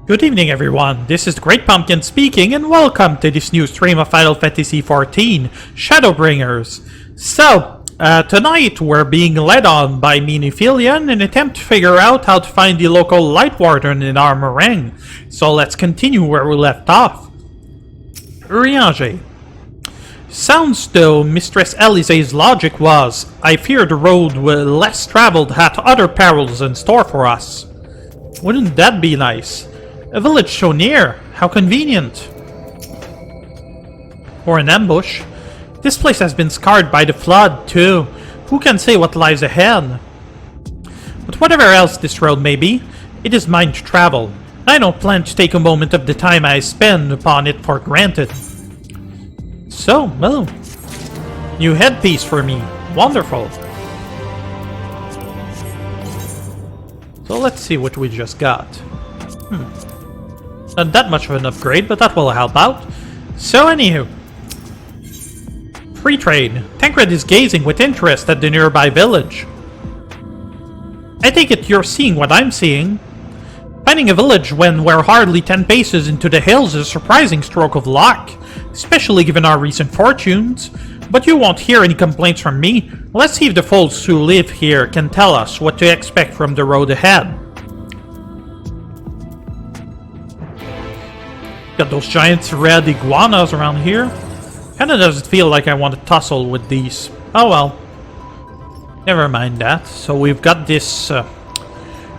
Good evening everyone, this is the Great Pumpkin speaking and welcome to this new stream of Final Fantasy XIV, Shadowbringers. So, tonight we're being led on by Minifilia in an attempt to figure out how to find the local light warden in Ahm Araeng. So let's continue where we left off. Uriange. Sounds though Mistress Elise's logic was, I fear the road less traveled had other perils in store for us. Wouldn't that be nice? A village so near, how convenient. Or an ambush. This place has been scarred by the flood too. Who can say what lies ahead? But whatever else this road may be, it is mine to travel. I don't plan to take a moment of the time I spend upon it for granted. So, well, new headpiece for me. Wonderful. So let's see what we just got. Not that much of an upgrade, but that will help out. So anywho. Free trade. Tancred is gazing with interest at the nearby village. I take it you're seeing what I'm seeing. Finding a village when we're hardly 10 paces into the hills is a surprising stroke of luck, especially given our recent fortunes. But you won't hear any complaints from me. Let's see if the folks who live here can tell us what to expect from the road ahead. Got those giant red iguanas around here. Kinda doesn't feel like I want to tussle with these. Oh well. Never mind that. So we've got this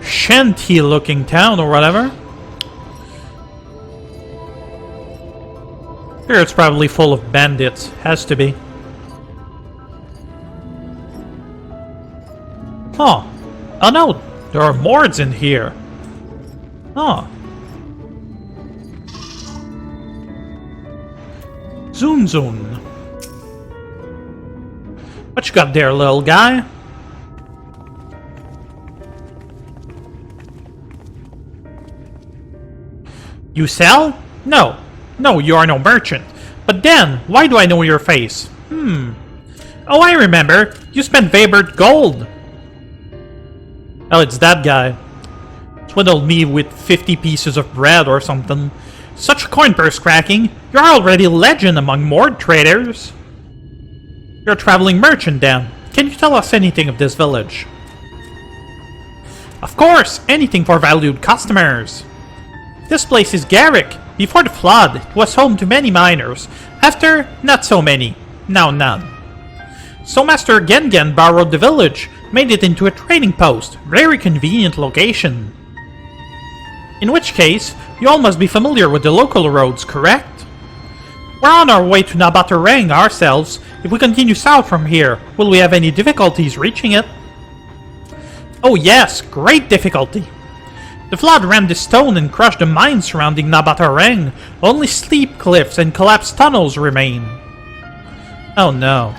shanty looking town or whatever. Here it's probably full of bandits. Has to be. Huh. Oh no, there are mords in here. Huh. Zoom zoom. What you got there, little guy? You sell? No. No, you are no merchant. But then, why do I know your face? Oh, I remember. You spent Vabert gold. Oh, it's that guy. Swindled me with 50 pieces of bread or something. Such coin purse cracking. You're already a legend among Mord traders. You're a traveling merchant then. Can you tell us anything of this village? Of course, anything for valued customers. This place is Garrick. Before the flood, it was home to many miners. After, not so many. Now none. So Master Gengen borrowed the village, made it into a trading post. Very convenient location. In which case, you all must be familiar with the local roads, correct? We're on our way to Aam Araeng ourselves. If we continue south from here, will we have any difficulties reaching it? Oh yes, great difficulty. The flood rammed the stone and crushed the mines surrounding Aam Araeng. Only steep cliffs and collapsed tunnels remain. Oh no.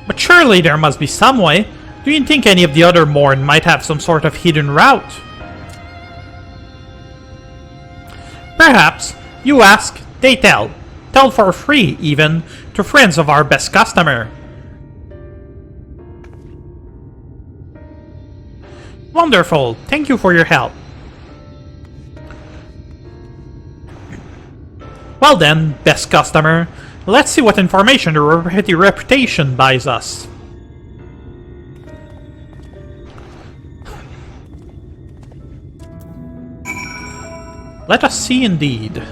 But surely there must be some way. Do you think any of the other Morn might have some sort of hidden route? Perhaps. You ask, they tell. Tell for free, even, to friends of our best customer. Wonderful. Thank you for your help. Well then, best customer, let's see what information the reputation buys us. Let us see indeed.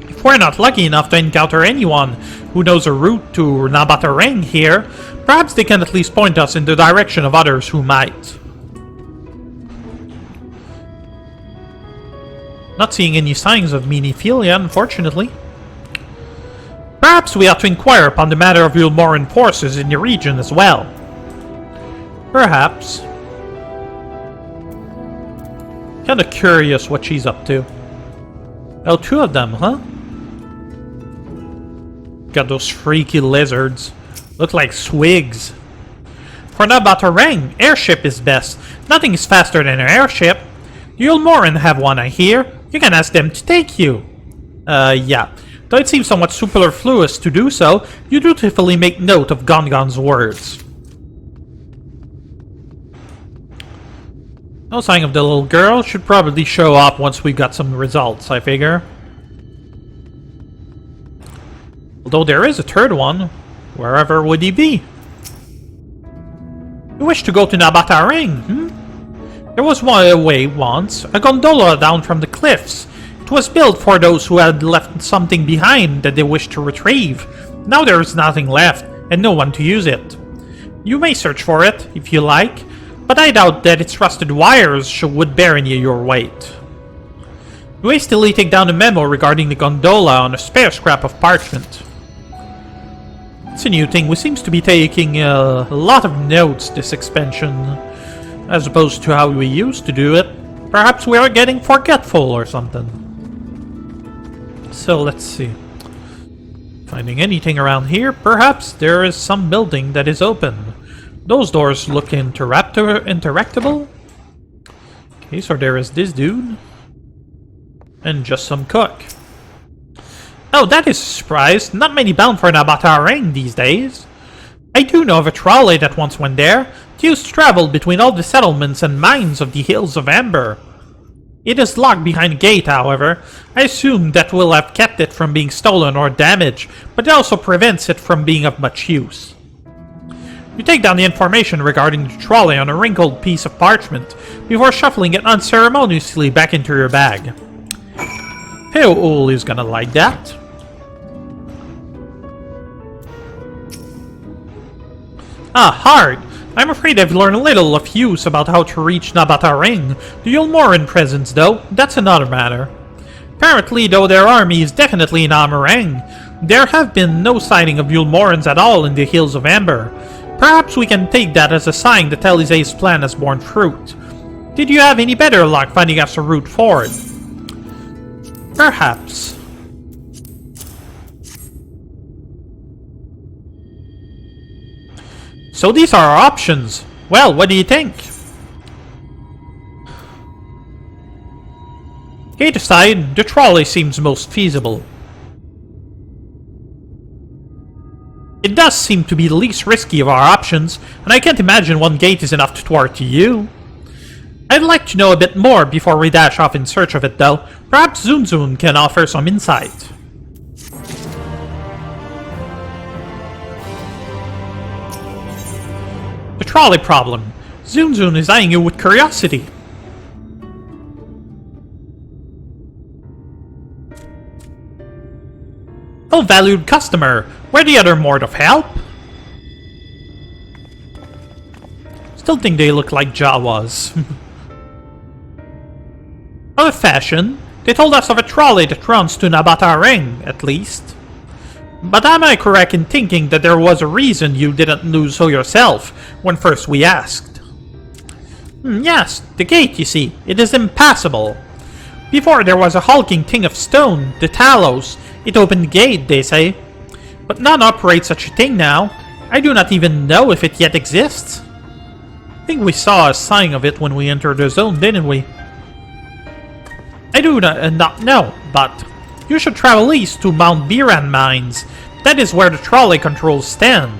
If we're not lucky enough to encounter anyone who knows a route to Aam Araeng here, perhaps they can at least point us in the direction of others who might. Not seeing any signs of Minifilia, unfortunately. Perhaps we ought to inquire upon the matter of Eulmoran forces in the region as well. Perhaps. Kinda curious what she's up to. Oh, two of them, huh? Got those freaky lizards. Look like swigs. For Aam Araeng, airship is best. Nothing is faster than an airship. The Eulmoran have one, I hear. You can ask them to take you. Yeah. Though it seems somewhat superfluous to do so, you dutifully make note of Gongon's words. No sign of the little girl. Should probably show up once we got some results, I figure. Although there is a third one. Wherever would he be? You wish to go to Aam Araeng, There was one way once, a gondola down from the cliffs. It was built for those who had left something behind that they wished to retrieve. Now there is nothing left, and no one to use it. You may search for it, if you like, but I doubt that its rusted wires would bear any of your weight. You hastily take down a memo regarding the gondola on a spare scrap of parchment. It's a new thing. We seem to be taking a lot of notes this expansion, as opposed to how we used to do it. Perhaps we are getting forgetful or something. So let's see. Finding anything around here? Perhaps there is some building that is open. Those doors look interactable. Okay, so there is this dude. And just some cook. Oh, that is a surprise. Not many bound for Aam Araeng these days. I do know of a trolley that once went there. It used to travel between all the settlements and mines of the Hills of Amber. It is locked behind a gate, however. I assume that will have kept it from being stolen or damaged, but it also prevents it from being of much use. You take down the information regarding the trolley on a wrinkled piece of parchment before shuffling it unceremoniously back into your bag. Peul is gonna like that. Ah, hard. I'm afraid I've learned little of use about how to reach Aam Araeng. The Eulmoran presence, though, that's another matter. Apparently, though their army is definitely in Aam Araeng, there have been no sighting of Eulmorans at all in the Hills of Amber. Perhaps we can take that as a sign that Elise's plan has borne fruit. Did you have any better luck finding us a route forward? Perhaps. So these are our options. Well, what do you think? Gate aside, the trolley seems most feasible. It does seem to be the least risky of our options, and I can't imagine one gate is enough to thwart you. I'd like to know a bit more before we dash off in search of it, though. Perhaps Zunzun can offer some insight. The trolley problem. Zunzun is eyeing you with curiosity. Oh, valued customer, we're the other mort of help. Still think they look like Jawas. Out of fashion, they told us of a trolley that runs to Aam Araeng, at least. But am I correct in thinking that there was a reason you didn't lose so yourself when first we asked? Yes, the gate, you see, it is impassable. Before there was a hulking thing of stone, the Talos. It opened the gate, they say. But none operates such a thing now. I do not even know if it yet exists. I think we saw a sign of it when we entered the zone, didn't we? I do not know, but you should travel east to Mount Biran mines. That is where the trolley controls stand.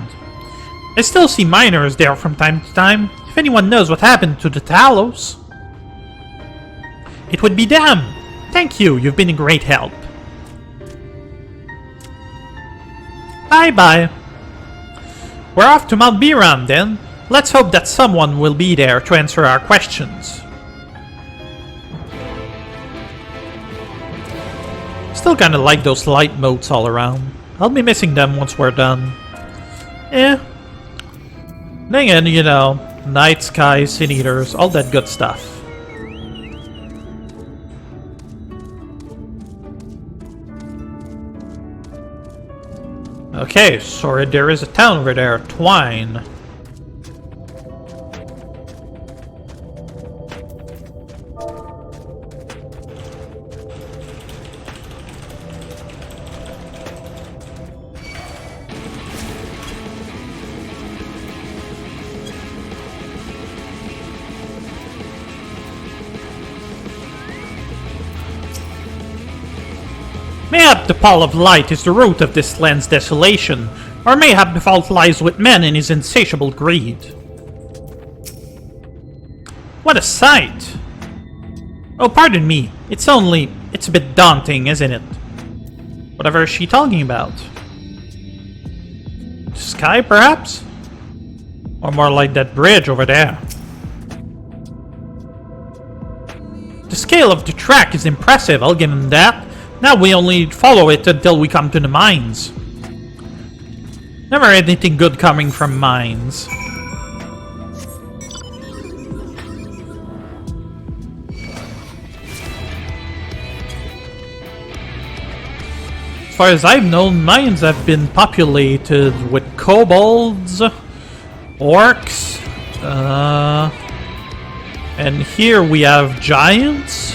I still see miners there from time to time, if anyone knows what happened to the Talos. It would be them. Thank you, you've been a great help. Bye-bye. We're off to Mount Biran then. Let's hope that someone will be there to answer our questions. Still kinda like those light motes all around. I'll be missing them once we're done. Then again, you know, night sky, sin eaters, all that good stuff. Okay, sorry, there is a town over there, Twine. Mayhap the pall of light is the root of this land's desolation, or mayhap the fault lies with man and his insatiable greed. What a sight! Oh, pardon me. It's a bit daunting, isn't it? Whatever is she talking about? The sky, perhaps? Or more like that bridge over there. The scale of the track is impressive, I'll give him that. Now we only follow it until we come to the mines. Never anything good coming from mines. As far as I've known, mines have been populated with kobolds, orcs, and here we have giants.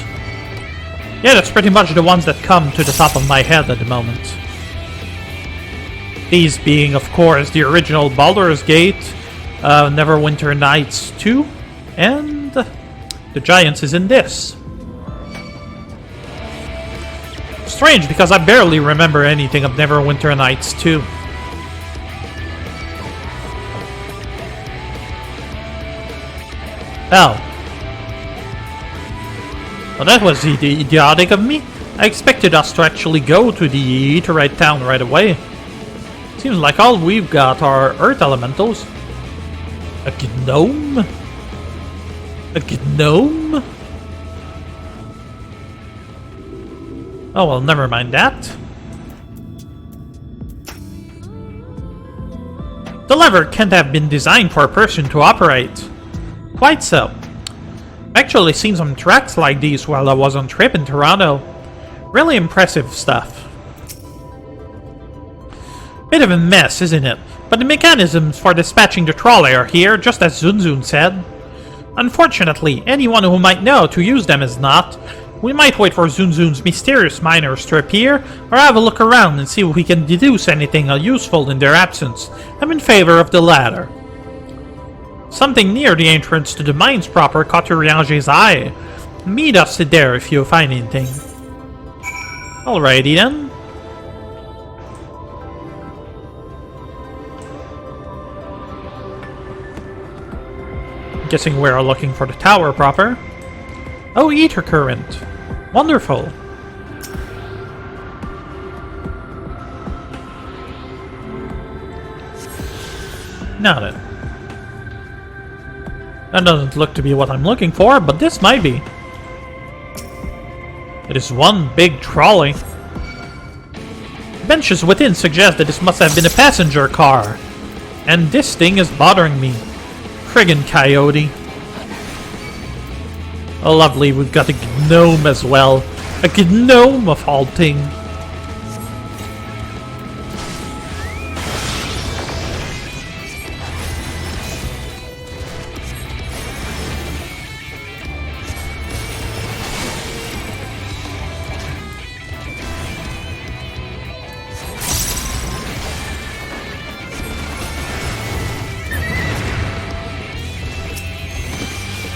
Yeah, that's pretty much the ones that come to the top of my head at the moment. These being, of course, the original Baldur's Gate, Neverwinter Nights 2, and the giants is in this. Strange, because I barely remember anything of Neverwinter Nights 2. Oh. Well, that was idiotic of me. I expected us to actually go to the Eaterite town right away. Seems like all we've got are earth elementals. A gnome? A gnome? Oh, well, never mind that. The lever can't have been designed for a person to operate. Quite so. I've actually seen some tracks like these while I was on trip in Toronto. Really impressive stuff. Bit of a mess, isn't it? But the mechanisms for dispatching the trolley are here, just as Zunzun said. Unfortunately, anyone who might know to use them is not. We might wait for Zunzun's mysterious miners to appear, or have a look around and see if we can deduce anything useful in their absence. I'm in favor of the latter. Something near the entrance to the mines proper caught Uriange's eye. Meet us there if you find anything. Alrighty then. Guessing we're looking for the tower proper. Oh, ether current. Wonderful. Now then. That doesn't look to be what I'm looking for, but this might be. It is one big trolley. Benches within suggest that this must have been a passenger car. And this thing is bothering me. Friggin' coyote. Oh, lovely, we've got a gnome as well. A gnome of all things.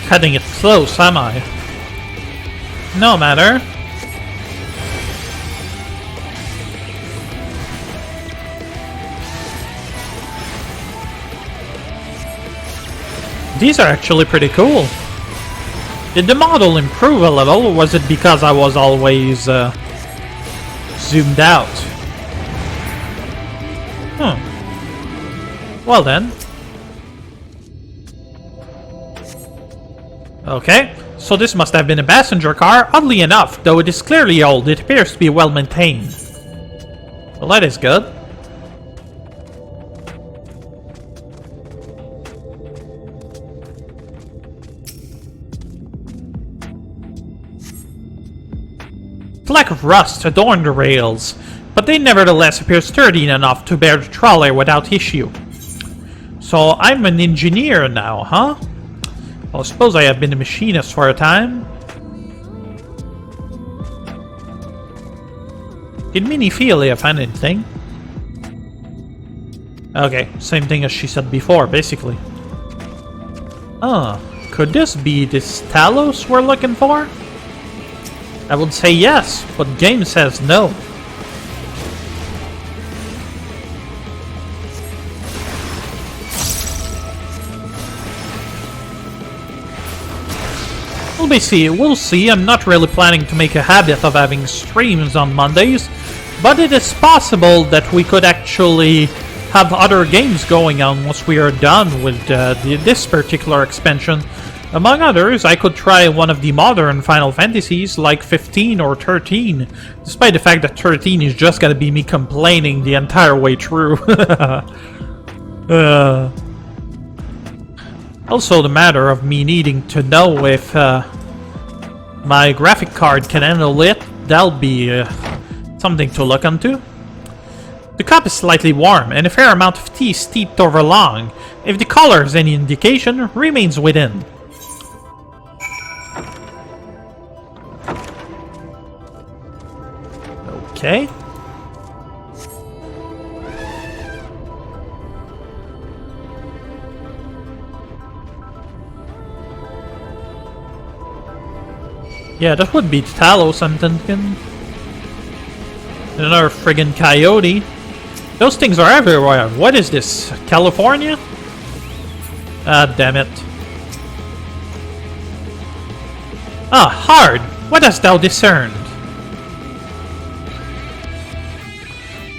Cutting it close, am I? No matter. These are actually pretty cool. Did the model improve a little, or was it because I was always zoomed out? Well then. Okay, so this must have been a passenger car. Oddly enough, though it is clearly old, it appears to be well maintained. Well, that is good. Fleck of rust adorn the rails, but they nevertheless appear sturdy enough to bear the trolley without issue. So I'm an engineer now, huh? Well, I suppose I have been a machinist for a time. Did Minifilia find anything? Okay, same thing as she said before, basically. Could this be this Talos we're looking for? I would say yes, but game says no. we'll see. I'm not really planning to make a habit of having streams on Mondays, but it is possible that we could actually have other games going on once we are done with this particular expansion. Among others, I could try one of the modern Final Fantasies, like 15 or 13, despite the fact that 13 is just gonna be me complaining the entire way through. Also, the matter of me needing to know if my graphic card can handle it, that'll be something to look into. The cup is slightly warm, and a fair amount of tea steeped over long, if the color is any indication, remains within. Okay. Yeah, that would be Talos, I'm thinking. Another friggin' coyote. Those things are everywhere. What is this? California? Ah, damn it. Ah, hard! What hast thou discerned?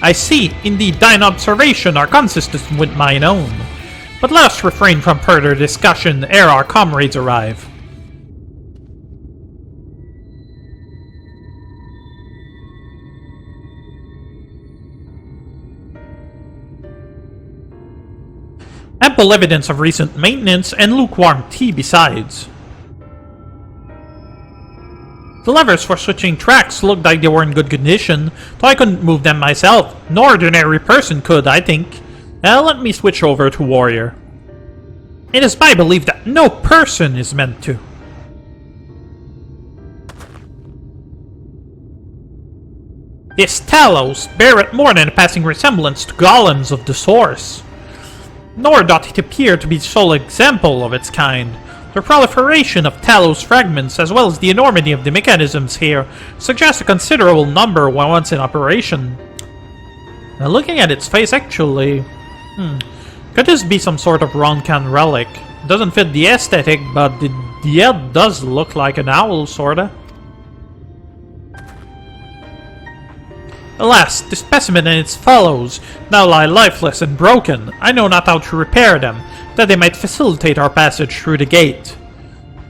I see, indeed, thine observation are consistent with mine own. But let us refrain from further discussion ere our comrades arrive. Ample evidence of recent maintenance and lukewarm tea besides. The levers for switching tracks looked like they were in good condition, though I couldn't move them myself. No ordinary person could, I think. Let me switch over to Warrior. It is my belief that no person is meant to. These Talos beareth more than a passing resemblance to golems of the source. Nor doth it appear to be the sole example of its kind. The proliferation of Talos fragments, as well as the enormity of the mechanisms here, suggests a considerable number when once in operation. Now, looking at its face, actually... could this be some sort of Roncan relic? It doesn't fit the aesthetic, but the head does look like an owl, sorta. Alas, the specimen and its fellows now lie lifeless and broken. I know not how to repair them, that they might facilitate our passage through the gate.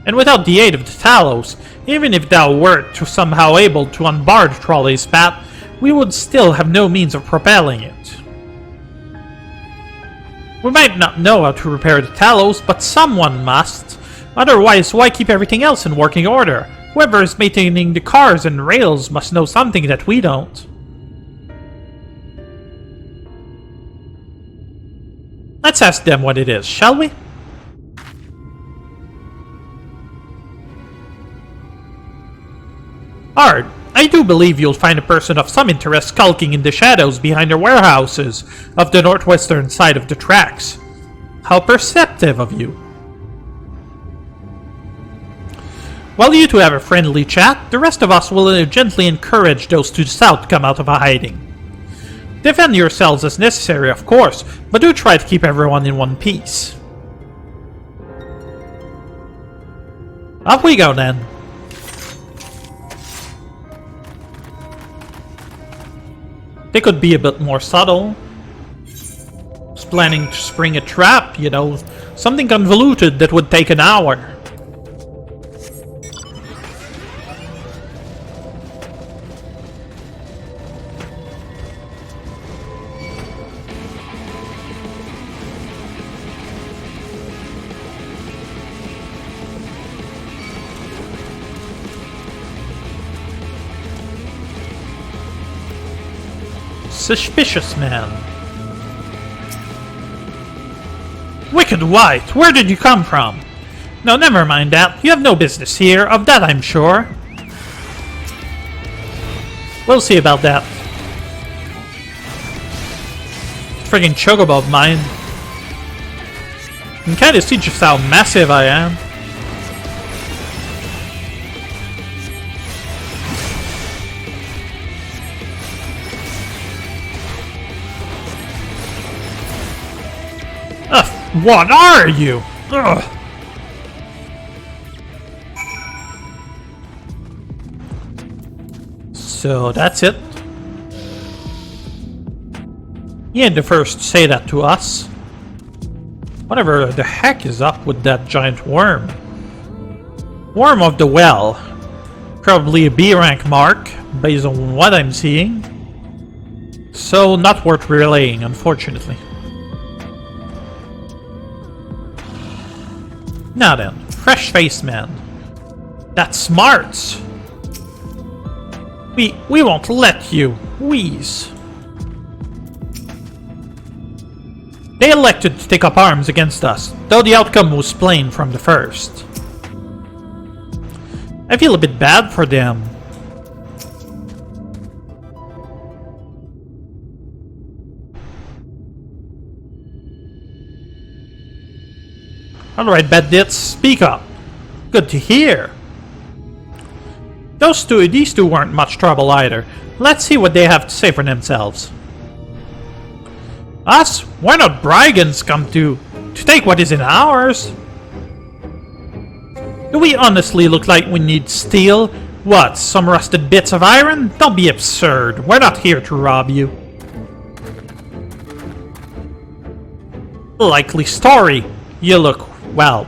And without the aid of the Talos, even if thou wert to somehow able to unbar the trolley's path, we would still have no means of propelling it. We might not know how to repair the Talos, but someone must. Otherwise, why keep everything else in working order? Whoever is maintaining the cars and rails must know something that we don't. Let's ask them what it is, shall we? Ard, I do believe you'll find a person of some interest skulking in the shadows behind the warehouses of the northwestern side of the tracks. How perceptive of you. While you two have a friendly chat, the rest of us will gently encourage those to the south to come out of hiding. Defend yourselves as necessary, of course, but do try to keep everyone in one piece. Off we go then. They could be a bit more subtle. Just planning to spring a trap, you know, something convoluted that would take an hour. Suspicious man. Wicked White, where did you come from? No, never mind that. You have no business here, of that I'm sure. We'll see about that. Friggin' chocobo of mine. You can kinda see just how massive I am. What are you? Ugh. So that's it. He ain't the first to say that to us. Whatever the heck is up with that giant worm? Worm of the well. Probably a B rank mark, based on what I'm seeing. So not worth relaying, unfortunately. Now then, fresh face man. That's smart. We won't let you wheeze. They elected to take up arms against us, though the outcome was plain from the first. I feel a bit bad for them. Alright, bandits, speak up. Good to hear. These two weren't much trouble either. Let's see what they have to say for themselves. Us? We're not brigands come to take what isn't ours. Do we honestly look like we need steel? What, some rusted bits of iron? Don't be absurd. We're not here to rob you. Likely story. You look, well...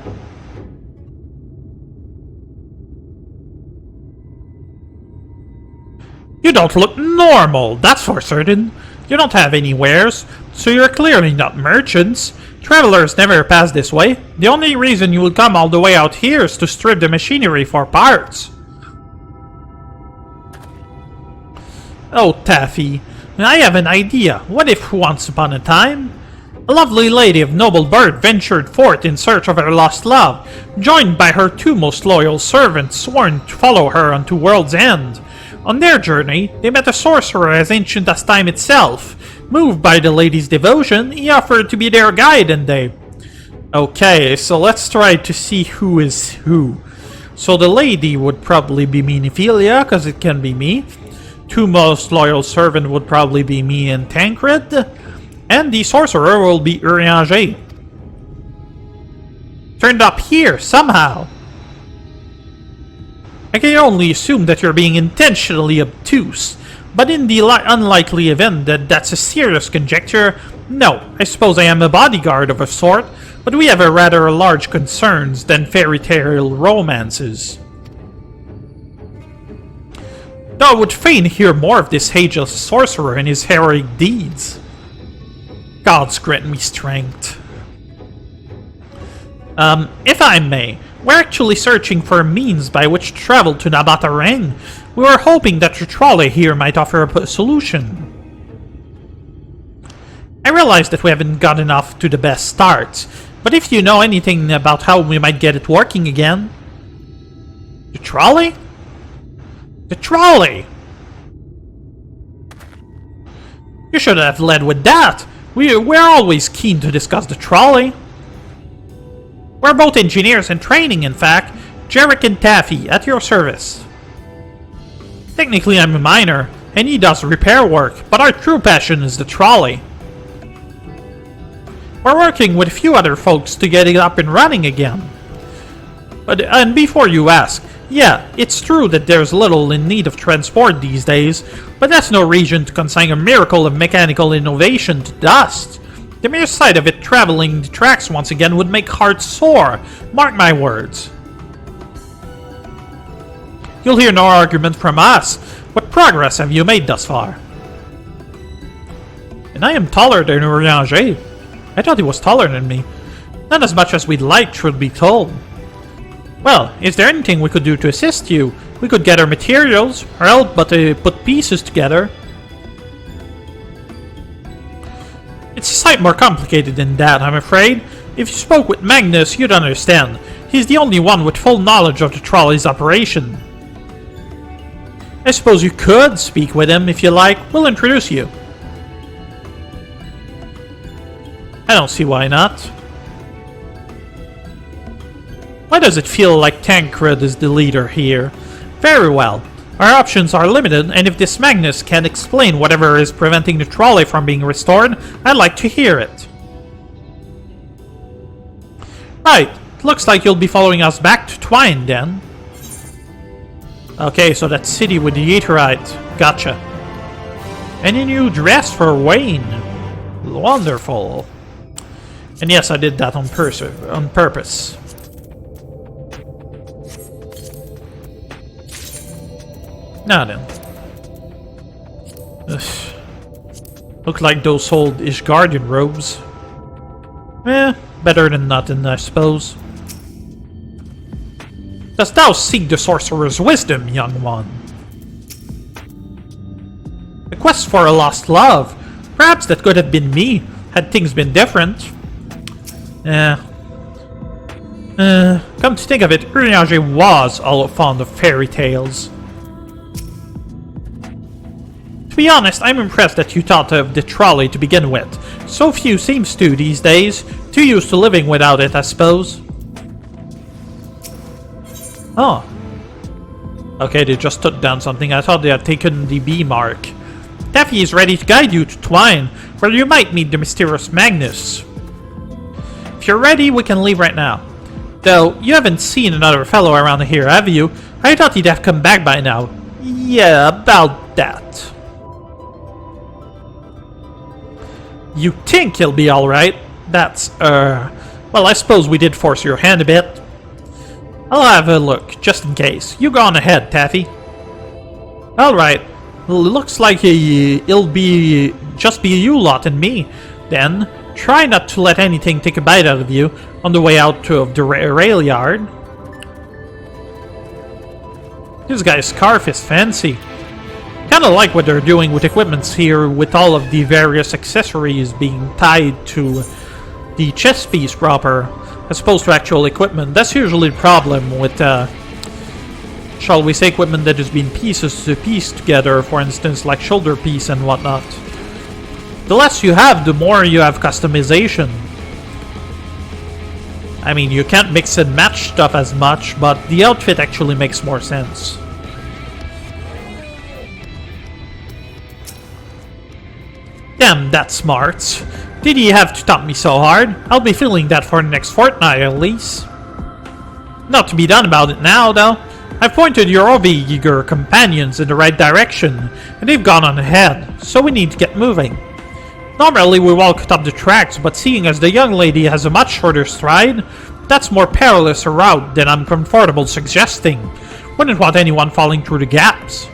You don't look normal, that's for certain. You don't have any wares, so you're clearly not merchants. Travelers never pass this way. The only reason you will come all the way out here is to strip the machinery for parts. Oh, Taffy, I have an idea. What if once upon a time, a lovely lady of noble birth ventured forth in search of her lost love, joined by her two most loyal servants sworn to follow her unto world's end. On their journey, they met a sorcerer as ancient as time itself. Moved by the lady's devotion, he offered to be their guide and they... Okay, so let's try to see who is who. So the lady would probably be Minifilia, because it can be me. Two most loyal servant would probably be me and Tancred. And the sorcerer will be Urianger. Turned up here, somehow. I can only assume that you're being intentionally obtuse, but in the unlikely event that that's a serious conjecture, no, I suppose I am a bodyguard of a sort, but we have a rather large concerns than fairy tale romances. Though I would fain hear more of this ageless sorcerer and his heroic deeds. Gods grant me strength. If I may, we're actually searching for a means by which to travel to Aam Araeng. We were hoping that your trolley here might offer a solution. I realize that we haven't gotten off to the best start, but if you know anything about how we might get it working again... The trolley? The trolley! You should have led with that! We're always keen to discuss the trolley. We're both engineers in training, in fact. Jarek and Taffy, at your service. Technically, I'm a miner, and he does repair work, but our true passion is the trolley. We're working with a few other folks to get it up and running again. And before you ask, yeah, it's true that there's little in need of transport these days, but that's no reason to consign a miracle of mechanical innovation to dust. The mere sight of it traveling the tracks once again would make hearts sore. Mark my words. You'll hear no argument from us. What progress have you made thus far? And I am taller than Urianger. I thought he was taller than me. Not as much as we'd like, truth be told. Well, is there anything we could do to assist you? We could gather materials, or help but put pieces together. It's a sight more complicated than that, I'm afraid. If you spoke with Magnus, you'd understand. He's the only one with full knowledge of the trolley's operation. I suppose you could speak with him if you like. We'll introduce you. I don't see why not. Why does it feel like Tancred is the leader here? Very well. Our options are limited, and if this Magnus can explain whatever is preventing the trolley from being restored, I'd like to hear it. Right. Looks like you'll be following us back to Twine, then. Okay, so that city with the Aetheryte. Gotcha. Any new dress for Wayne? Wonderful. And yes, I did that on purpose. Now then. Ugh. Look like those old Ishgardian robes. Better than nothing, I suppose. Dost thou seek the sorcerer's wisdom, young one? A quest for a lost love. Perhaps that could have been me, had things been different. Come to think of it, Uriage was all fond of fairy tales. To be honest, I'm impressed that you thought of the trolley to begin with. So few seems to these days. Too used to living without it, I suppose. Oh. Okay, they just took down something. I thought they had taken the B mark. Taffy is ready to guide you to Twine, where you might meet the mysterious Magnus. If you're ready, we can leave right now. Though, you haven't seen another fellow around here, have you? I thought he'd have come back by now. Yeah, about that. You think he'll be alright? That's, well, I suppose we did force your hand a bit. I'll have a look, just in case. You go on ahead, Taffy. Alright. Looks like it'll be just be you lot and me. Then, try not to let anything take a bite out of you on the way out of the rail yard. This guy's scarf is fancy. Kinda like what they're doing with equipments here, with all of the various accessories being tied to the chest piece proper, as opposed to actual equipment. That's usually the problem with, shall we say, equipment that has been pieces to piece together, for instance, like shoulder piece and whatnot. The less you have, the more you have customization. I mean, you can't mix and match stuff as much, but the outfit actually makes more sense. Damn, that's smart. Did he have to stop me so hard? I'll be feeling that for the next fortnight at least. Not to be done about it now, though. I've pointed your over-eager companions in the right direction, and they've gone on ahead, so we need to get moving. Normally we walk up the tracks, but seeing as the young lady has a much shorter stride, that's more perilous a route than I'm comfortable suggesting. Wouldn't want anyone falling through the gaps.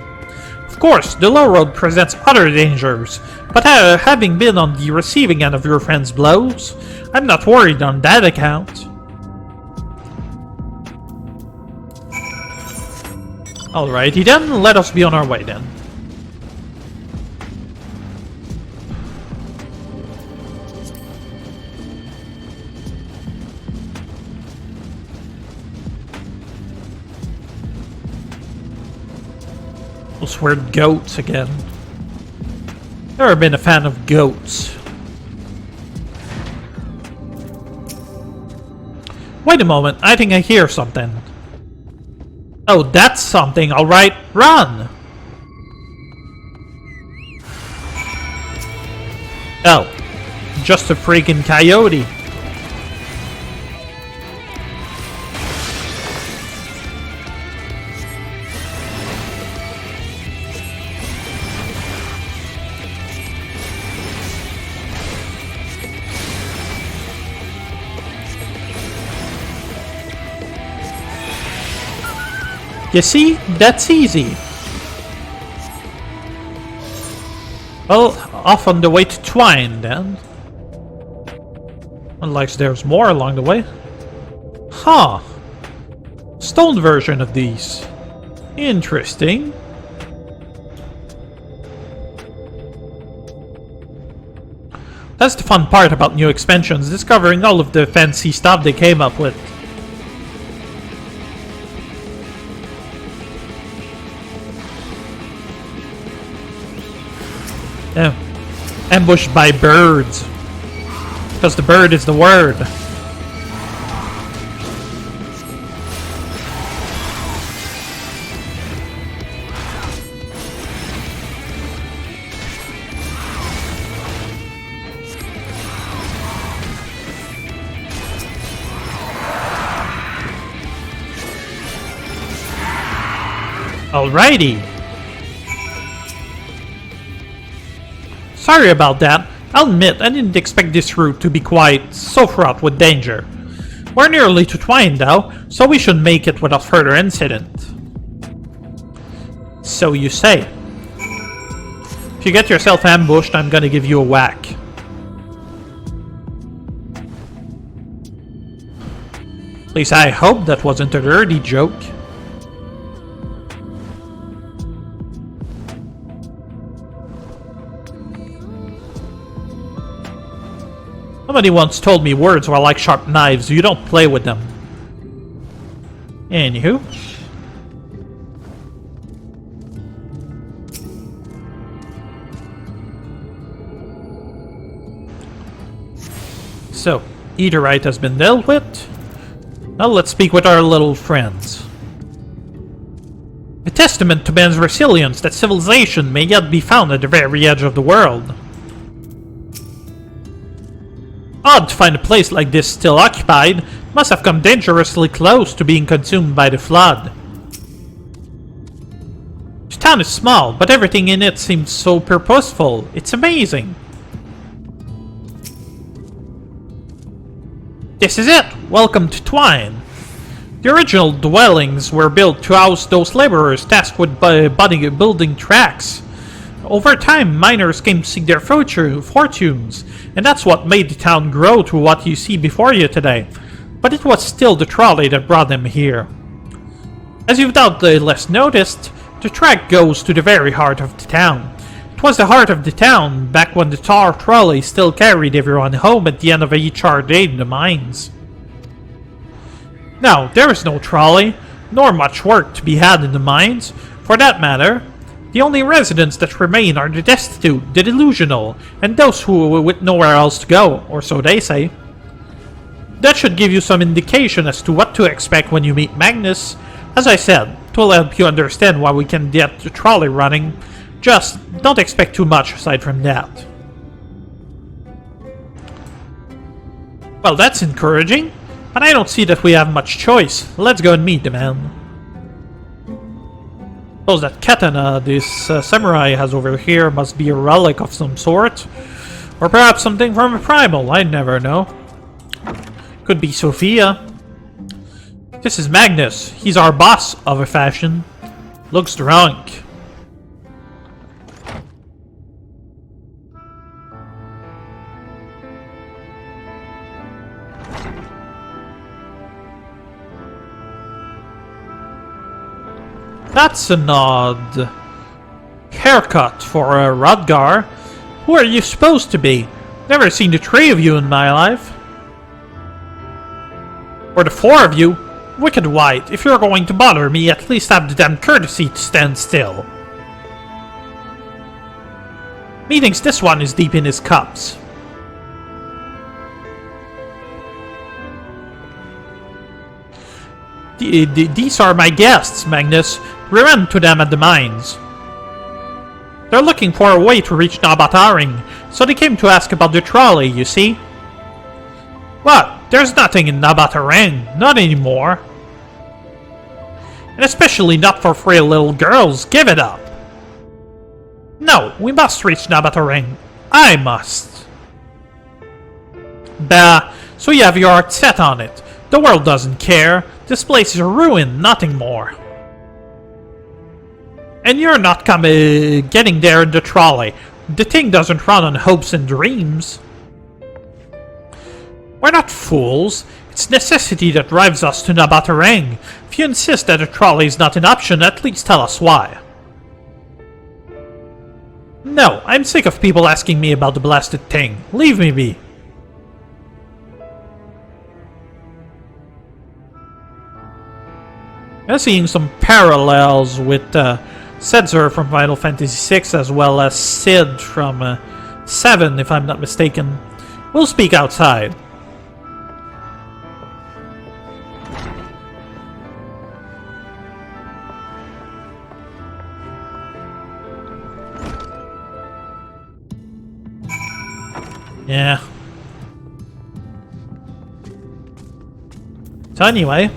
Of course, the low road presents other dangers, but having been on the receiving end of your friend's blows, I'm not worried on that account. Alrighty then, let us be on our way then. Those weird goats again. Never been a fan of goats. Wait a moment, I think I hear something. Oh, that's something, alright. Run! Oh, just a freaking coyote. You see? That's easy. Well, off on the way to Twine, then. Unless there's more along the way. Huh. Stone version of these. Interesting. That's the fun part about new expansions, discovering all of the fancy stuff they came up with. Ambushed by birds. Because the bird is the word. Alrighty. Sorry about that. I'll admit I didn't expect this route to be quite so fraught with danger. We're nearly to Twine though, so we should make it without further incident. So you say. If you get yourself ambushed, I'm gonna give you a whack. At least I hope that wasn't a dirty joke. Somebody once told me words are like sharp knives, you don't play with them. Anywho. So, Eaterite has been dealt with. Now let's speak with our little friends. A testament to man's resilience that civilization may yet be found at the very edge of the world. Odd to find a place like this still occupied. Must have come dangerously close to being consumed by the flood. The town is small, but everything in it seems so purposeful. It's amazing. This is it! Welcome to Twine. The original dwellings were built to house those laborers tasked with building tracks. Over time, miners came to seek their fortunes, and that's what made the town grow to what you see before you today. But it was still the trolley that brought them here. As you've doubtless noticed, the track goes to the very heart of the town. It was the heart of the town back when the tar trolley still carried everyone home at the end of each hard day in the mines. Now, there is no trolley, nor much work to be had in the mines. For that matter, the only residents that remain are the destitute, the delusional, and those who with nowhere else to go, or so they say. That should give you some indication as to what to expect when you meet Magnus. As I said, it will help you understand why we can get the trolley running. Just don't expect too much aside from that. Well, that's encouraging, but I don't see that we have much choice. Let's go and meet the man. Suppose that katana this samurai has over here must be a relic of some sort. Or perhaps something from a primal, I never know. Could be Sophia. This is Magnus. He's our boss of a fashion. Looks drunk. That's an odd haircut for a Rodgar. Who are you supposed to be? Never seen the three of you in my life. Or the four of you. Wicked White, if you're going to bother me, at least have the damn courtesy to stand still. Methinks this one is deep in his cups. These are my guests, Magnus. We ran to them at the mines. They're looking for a way to reach Aam Araeng, so they came to ask about the trolley, you see? What? There's nothing in Aam Araeng, not anymore. And especially not for frail little girls, give it up. No, we must reach Aam Araeng. I must. Bah, so you have your heart set on it. The world doesn't care. This place is a ruin, nothing more. And you're not getting there in the trolley. The thing doesn't run on hopes and dreams. We're not fools. It's necessity that drives us to Aam Araeng. If you insist that a trolley is not an option, at least tell us why. No, I'm sick of people asking me about the blasted thing. Leave me be. I'm seeing some parallels with Setzer from Final Fantasy VI as well as Sid from 7, if I'm not mistaken. We'll speak outside. Yeah. So anyway,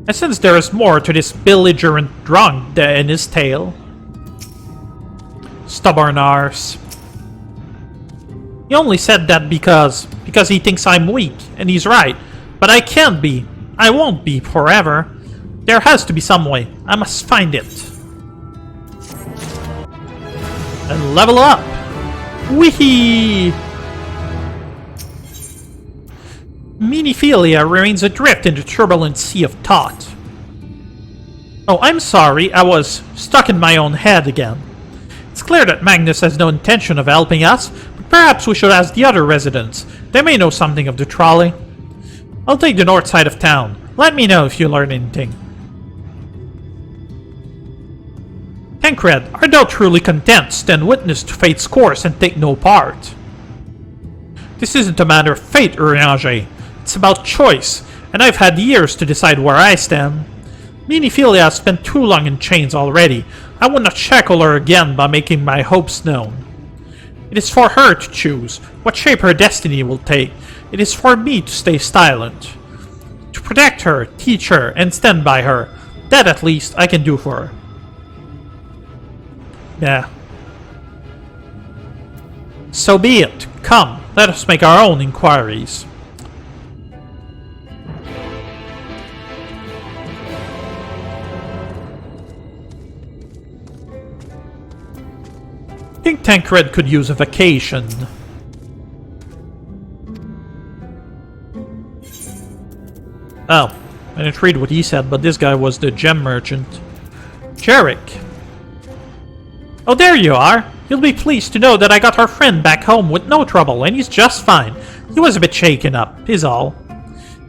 I sense there is more to this belligerent drunk than his tale. Stubborn arse. He only said that because he thinks I'm weak, and he's right. But I can't be. I won't be forever. There has to be some way. I must find it. And level up! Whee! Minifilia remains adrift in the turbulent sea of thought. Oh, I'm sorry, I was stuck in my own head again. It's clear that Magnus has no intention of helping us, but perhaps we should ask the other residents. They may know something of the trolley. I'll take the north side of town. Let me know if you learn anything. Tancred, art thou truly content to stand witness to fate's course and take no part? This isn't a matter of fate, Araeng. It's about choice, and I've had years to decide where I stand. Minifilia has spent too long in chains already. I will not shackle her again by making my hopes known. It is for her to choose what shape her destiny will take. It is for me to stay silent. To protect her, teach her, and stand by her. That at least I can do for her. Yeah. So be it. Come, let us make our own inquiries. I think Tancred could use a vacation. Oh, I didn't read what he said, but this guy was the gem merchant. Jarek. Oh, there you are. You'll be pleased to know that I got our friend back home with no trouble, and he's just fine. He was a bit shaken up, is all.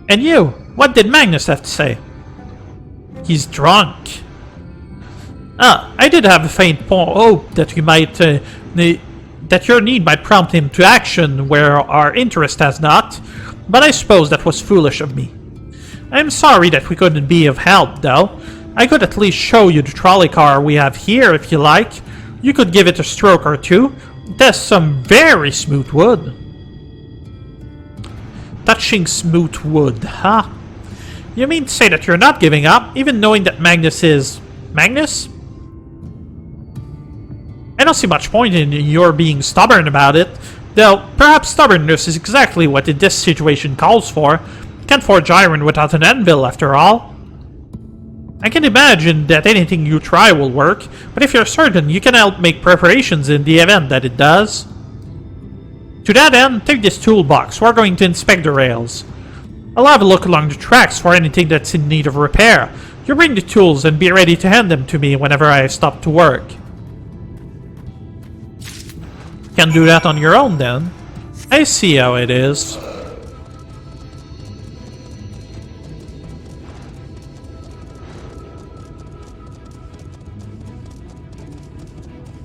And you, what did Magnus have to say? He's drunk. I did have a faint hope that you might, that your need might prompt him to action where our interest has not, but I suppose that was foolish of me. I'm sorry that we couldn't be of help, though. I could at least show you the trolley car we have here if you like. You could give it a stroke or two. It has some very smooth wood. Touching smooth wood, huh? You mean to say that you're not giving up, even knowing that Magnus is... Magnus? I don't see much point in your being stubborn about it, though perhaps stubbornness is exactly what this situation calls for. Can't forge iron without an anvil, after all. I can imagine that anything you try will work, but if you're certain, you can help make preparations in the event that it does. To that end, take this toolbox. We're going to inspect the rails. I'll have a look along the tracks for anything that's in need of repair. You bring the tools and be ready to hand them to me whenever I stop to work. Can do that on your own then. I see how it is.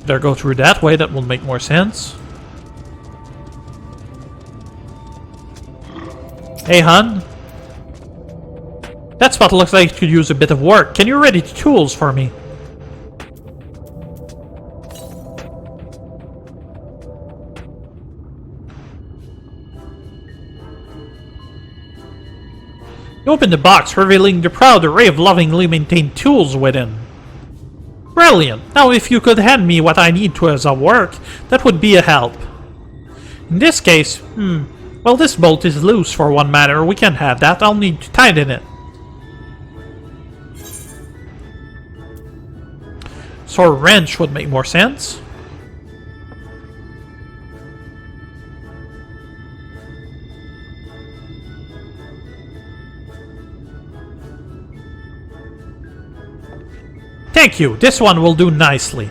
Better go through that way, that will make more sense. Hey, hun. That spot looks like it could use a bit of work. Can you ready the tools for me? You open the box, revealing the proud array of lovingly maintained tools within. Brilliant! Now if you could hand me what I need to as a work, that would be a help. In this case, well, this bolt is loose for one matter. We can't have that. I'll need to tighten it. So a wrench would make more sense. Thank you, this one will do nicely.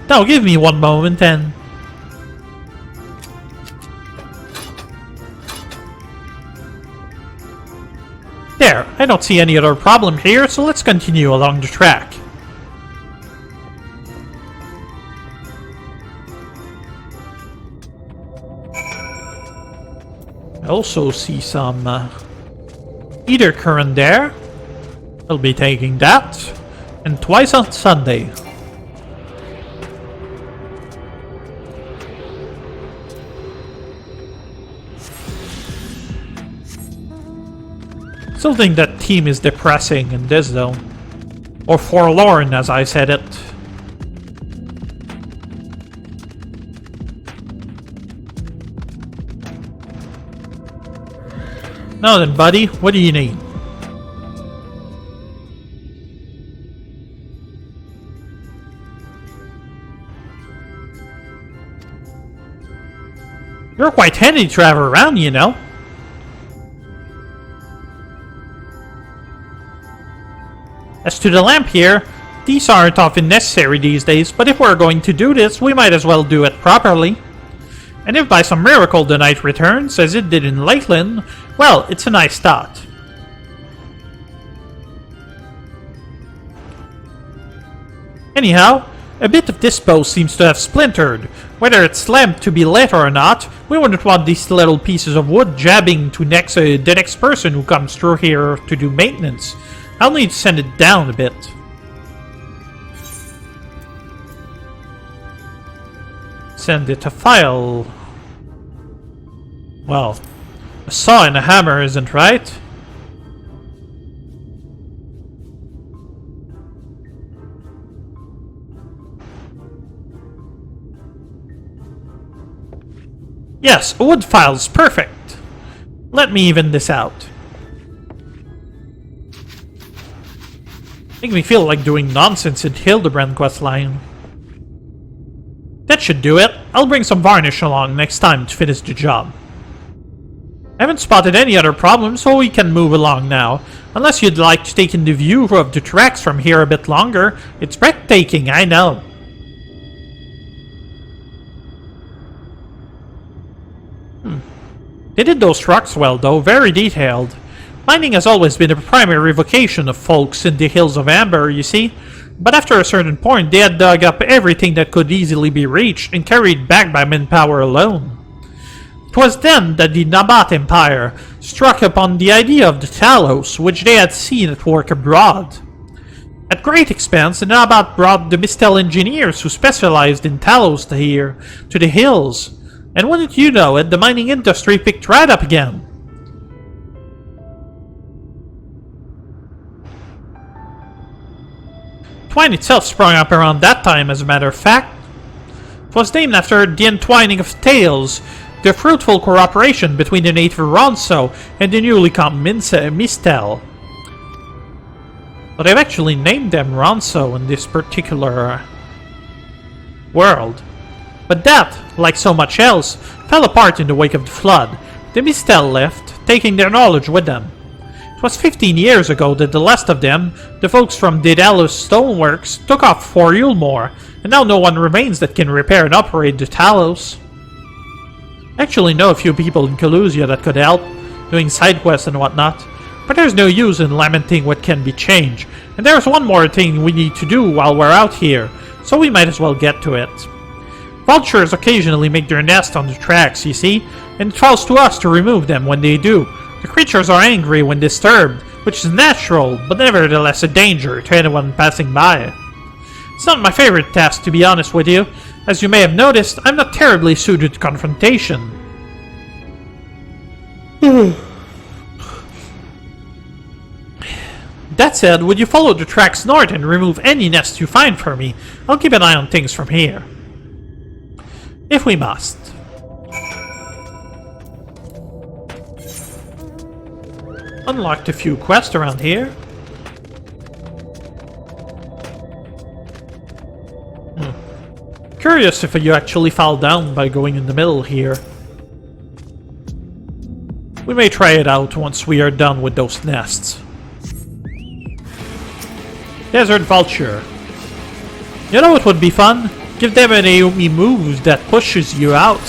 Now give me one moment and... There, I don't see any other problem here, so let's continue along the track. I also see some ether current there. I'll be taking that. And twice on Sunday. Still think that theme is depressing in this though. Or forlorn as I said it. Now then, buddy, what do you need? You're quite handy to travel around, you know. As to the lamp here, these aren't often necessary these days, but if we're going to do this, we might as well do it properly. And if by some miracle the night returns, as it did in Lakeland, well, it's a nice thought. Anyhow, a bit of this post seems to have splintered. Whether it's lamped to be lit or not, we wouldn't want these little pieces of wood jabbing to the next person who comes through here to do maintenance. I'll need to send it down a bit. Send it a file. Well, a saw and a hammer isn't right. Yes, a wood file's perfect. Let me even this out. Make me feel like doing nonsense in Hildebrand questline. That should do it. I'll bring some varnish along next time to finish the job. I haven't spotted any other problems, so we can move along now. Unless you'd like to take in the view of the tracks from here a bit longer. It's breathtaking, I know. They did those trucks well, though, very detailed. Mining has always been a primary vocation of folks in the Hills of Amber, you see. But after a certain point, they had dug up everything that could easily be reached and carried back by manpower alone. It was then that the Nabat Empire struck upon the idea of the Talos, which they had seen at work abroad. At great expense, the Nabat brought the Mistel engineers who specialized in Talos here to the hills. And wouldn't you know it, the mining industry picked right up again. Twine itself sprung up around that time, as a matter of fact. It was named after the entwining of tales, the fruitful cooperation between the native Ronso and the newly come Mistel. But I've actually named them Ronso in this particular world. But that, like so much else, fell apart in the wake of the flood. The Mistel left, taking their knowledge with them. It was 15 years ago that the last of them, the folks from Daedalus Stoneworks, took off for Eulmoran, and now no one remains that can repair and operate the Talos. I actually know a few people in Calusia that could help, doing side quests and whatnot, but there's no use in lamenting what can be changed, and there's one more thing we need to do while we're out here, so we might as well get to it. Vultures occasionally make their nest on the tracks, you see, and it falls to us to remove them when they do. The creatures are angry when disturbed, which is natural, but nevertheless a danger to anyone passing by. It's not my favorite task, to be honest with you. As you may have noticed, I'm not terribly suited to confrontation. That said, would you follow the tracks north and remove any nests you find for me? I'll keep an eye on things from here. If we must. Unlocked a few quests around here. Curious if you actually fall down by going in the middle here. We may try it out once we are done with those nests. Desert Vulture. You know what would be fun? Give them an AoE move that pushes you out.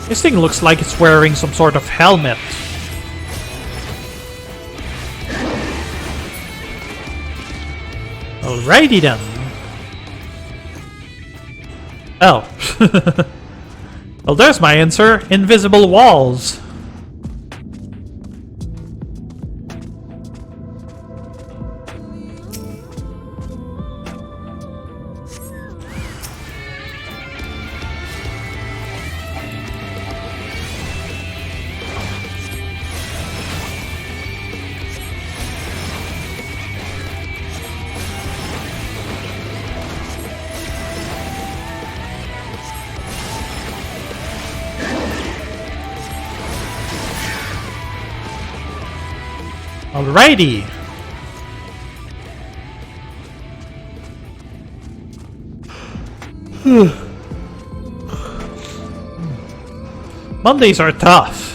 This thing looks like it's wearing some sort of helmet. Alrighty then. Oh. Well, there's my answer. Invisible walls. Alrighty. Mondays are tough.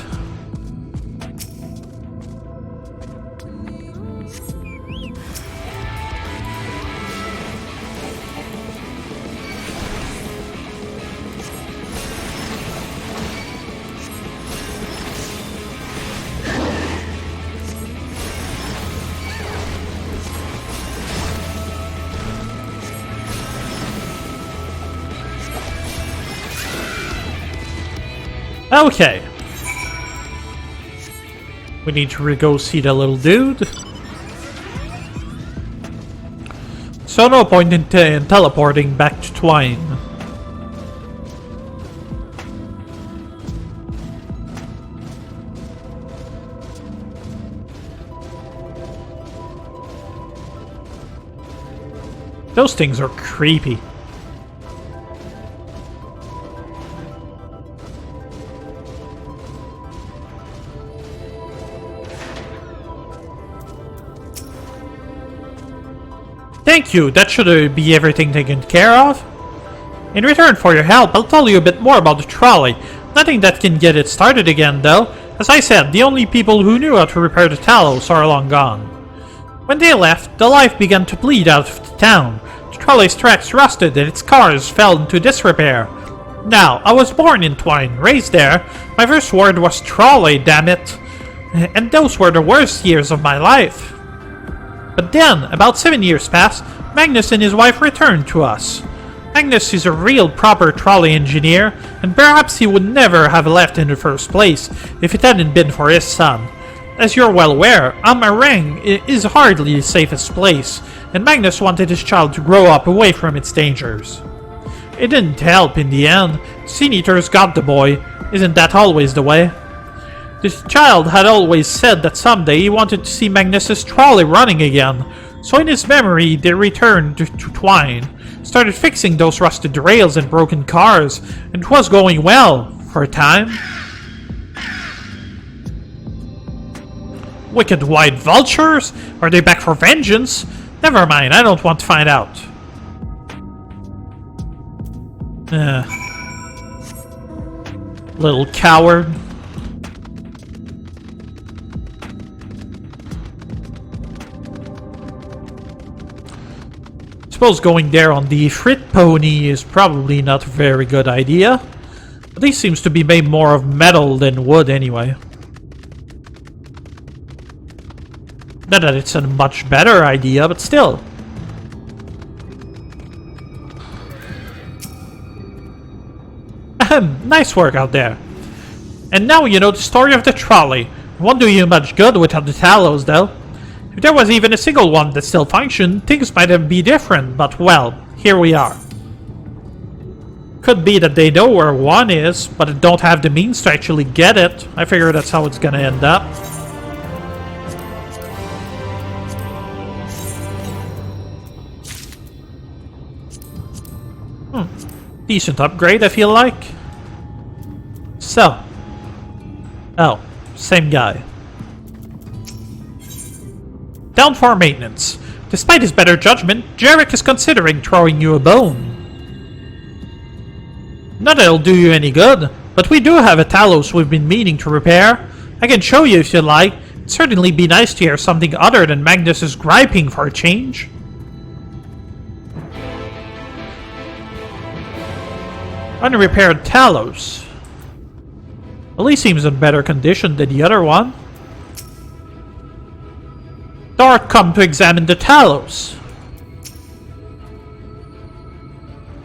Okay. We need to go see the little dude. So no point in teleporting back to Twine. Those things are creepy. Thank you, that should be everything taken care of. In return for your help, I'll tell you a bit more about the trolley. Nothing that can get it started again, though. As I said, the only people who knew how to repair the Talos are long gone. When they left, the life began to bleed out of the town. The trolley's tracks rusted and its cars fell into disrepair. Now, I was born in Twine, raised there. My first word was trolley, damn it. And those were the worst years of my life. But then, about 7 years passed, Magnus and his wife returned to us. Magnus is a real proper trolley engineer, and perhaps he would never have left in the first place if it hadn't been for his son. As you're well aware, Aam Araeng is hardly the safest place, and Magnus wanted his child to grow up away from its dangers. It didn't help in the end. Sin Eaters got the boy. Isn't that always the way? This child had always said that someday he wanted to see Magnus's trolley running again, so in his memory they returned to Twine, started fixing those rusted rails and broken cars, and it was going well, for a time. Wicked white vultures? Are they back for vengeance? Never mind, I don't want to find out. Little coward. Suppose going there on the Frit pony is probably not a very good idea. But he seems to be made more of metal than wood anyway. Not that it's a much better idea, but still. Ahem, nice work out there. And now you know the story of the trolley. It won't do you much good without the Talos, though. If there was even a single one that still functioned, things might have been different, but well, here we are. Could be that they know where one is, but don't have the means to actually get it. I figure that's how it's gonna end up. Decent upgrade, I feel like. So. Oh, same guy. Down for maintenance. Despite his better judgment, Jarek is considering throwing you a bone. Not that it'll do you any good, but we do have a Talos we've been meaning to repair. I can show you if you like. It'd certainly be nice to hear something other than Magnus's griping for a change. Unrepaired Talos. Well, he seems in better condition than the other one. Thou art come to examine the Talos.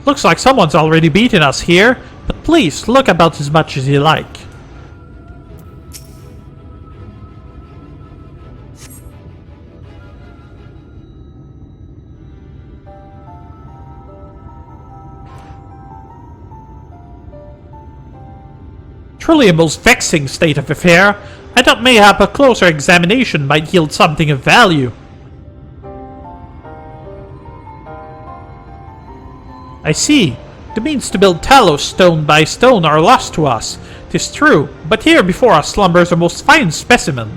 Looks like someone's already beaten us here, but please look about as much as you like. Truly a most vexing state of affair. I thought mayhap a closer examination might yield something of value. I see. The means to build Talos stone by stone are lost to us. 'Tis true, but here before us slumbers a most fine specimen.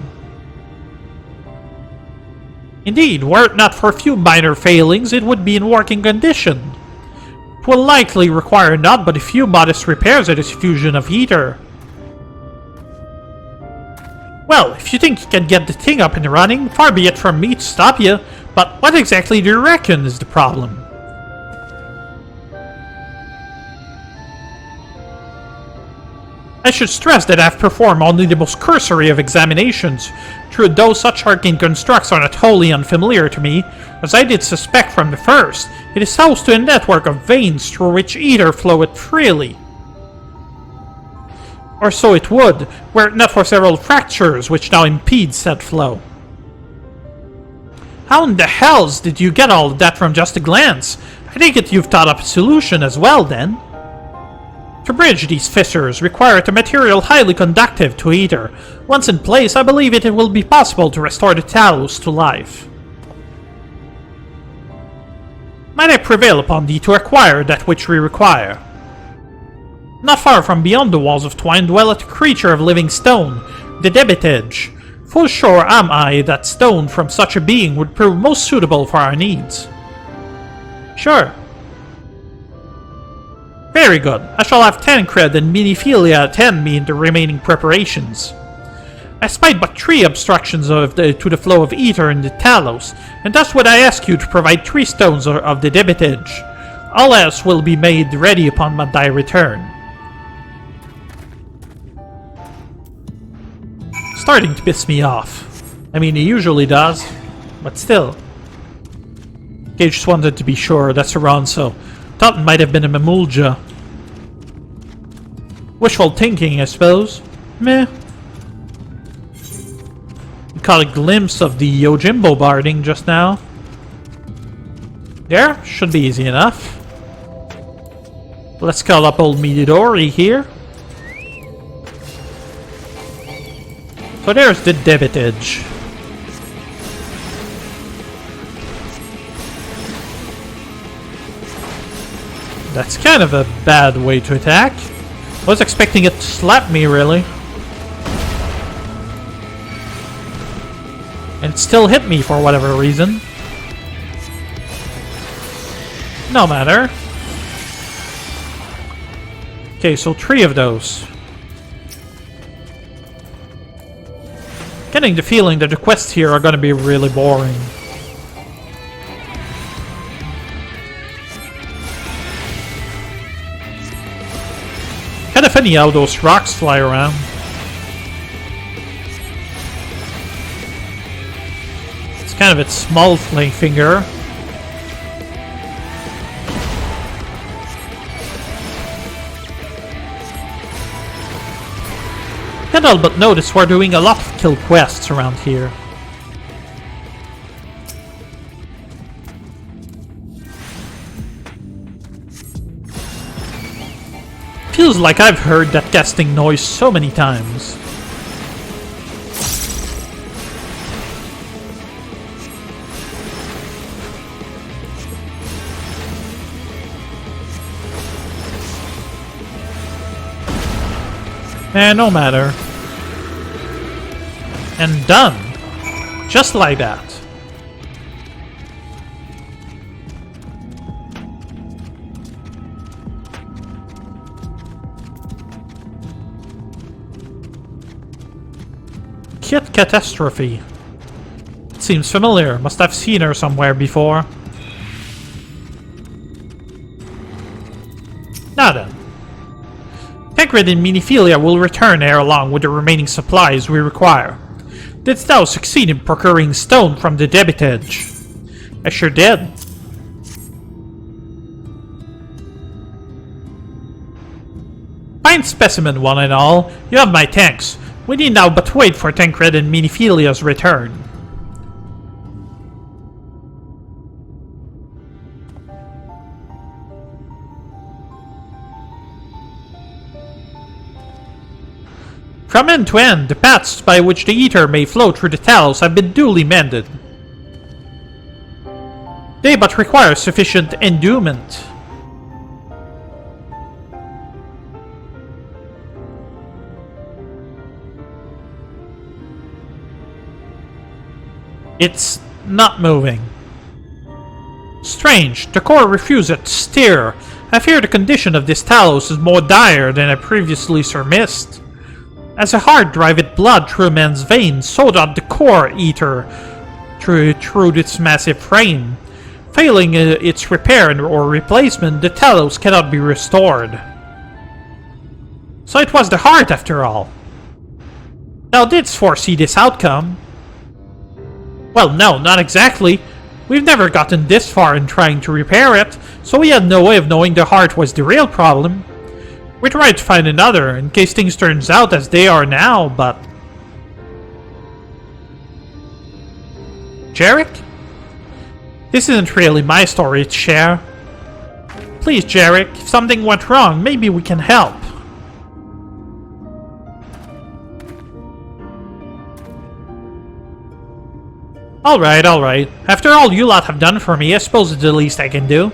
Indeed, were it not for a few minor failings, it would be in working condition. It will likely require not but a few modest repairs at its fusion of heater. Well, if you think you can get the thing up and running, far be it from me to stop you, but what exactly do you reckon is the problem? I should stress that I have performed only the most cursory of examinations, though those such arcane constructs are not wholly unfamiliar to me. As I did suspect from the first, it is housed to a network of veins through which ether floweth freely. Or so it would, were it not for several fractures which now impede said flow. How in the hells did you get all of that from just a glance? I take it you've thought up a solution as well, then? To bridge these fissures requireth a material highly conductive to ether. Once in place, I believe it will be possible to restore the Talos to life. Might I prevail upon thee to acquire that which we require? Not far from beyond the walls of Twine dwelleth a creature of living stone, the Debitage. Full sure am I that stone from such a being would prove most suitable for our needs. Sure. Very good. I shall have Tancred and Minifilia attend me in the remaining preparations. I spied but 3 obstructions to the flow of ether in the Talos, and thus would I ask you to provide 3 stones of the Debitage. All else will be made ready upon thy return. Starting to piss me off. I mean, he usually does, but still. Okay, just wanted to be sure that's Aronso. Thought it might have been a Mamulja. Wishful thinking, I suppose. Meh. We caught a glimpse of the Yojimbo barding just now. There, should be easy enough. Let's call up old Midori here. So there's the Debitage. That's kind of a bad way to attack. I was expecting it to slap me, really. And it still hit me for whatever reason. No matter. Okay, so 3 of those. Getting the feeling that the quests here are gonna be really boring. Kind of funny how those rocks fly around. It's kind of its small flying finger. Can't help but notice we're doing a lot of kill quests around here. Feels like I've heard that casting noise so many times. No matter. And done. Just like that. Kit Catastrophe. It seems familiar. Must have seen her somewhere before. Now then. Tancred and Minifilia will return ere long with the remaining supplies we require. Didst thou succeed in procuring stone from the Debitage? I sure did. Fine specimen, one and all. You have my thanks. We need now but wait for Tancred and Minifilia's return. From end to end, the paths by which the ether may flow through the Talos have been duly mended. They but require sufficient endowment. It's not moving. Strange, the core refused to steer. I fear the condition of this Talos is more dire than I previously surmised. As a heart driveth blood through man's veins, so doth the core eater through its massive frame. Failing its repair or replacement, the Talos cannot be restored. So it was the heart after all. Thou didst foresee this outcome. Well, no, not exactly. We've never gotten this far in trying to repair it, so we had no way of knowing the heart was the real problem. We tried to find another, in case things turns out as they are now, but... Jarek? This isn't really my story to share. Please, Jarek, if something went wrong, maybe we can help. Alright. After all you lot have done for me, I suppose it's the least I can do.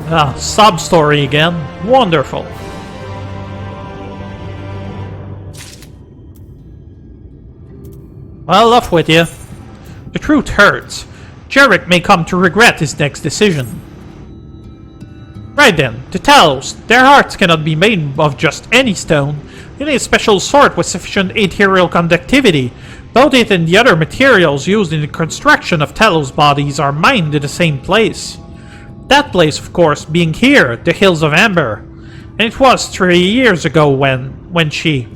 Ah, sub-story again. Wonderful. Well, off with you. The truth hurts. Jarek may come to regret his next decision. Right then, the Talos. Their hearts cannot be made of just any stone. They need a special sort with sufficient ethereal conductivity. Both it and the other materials used in the construction of Talos bodies are mined in the same place. That place, of course, being here, the Hills of Amber. And it was 3 years ago when she...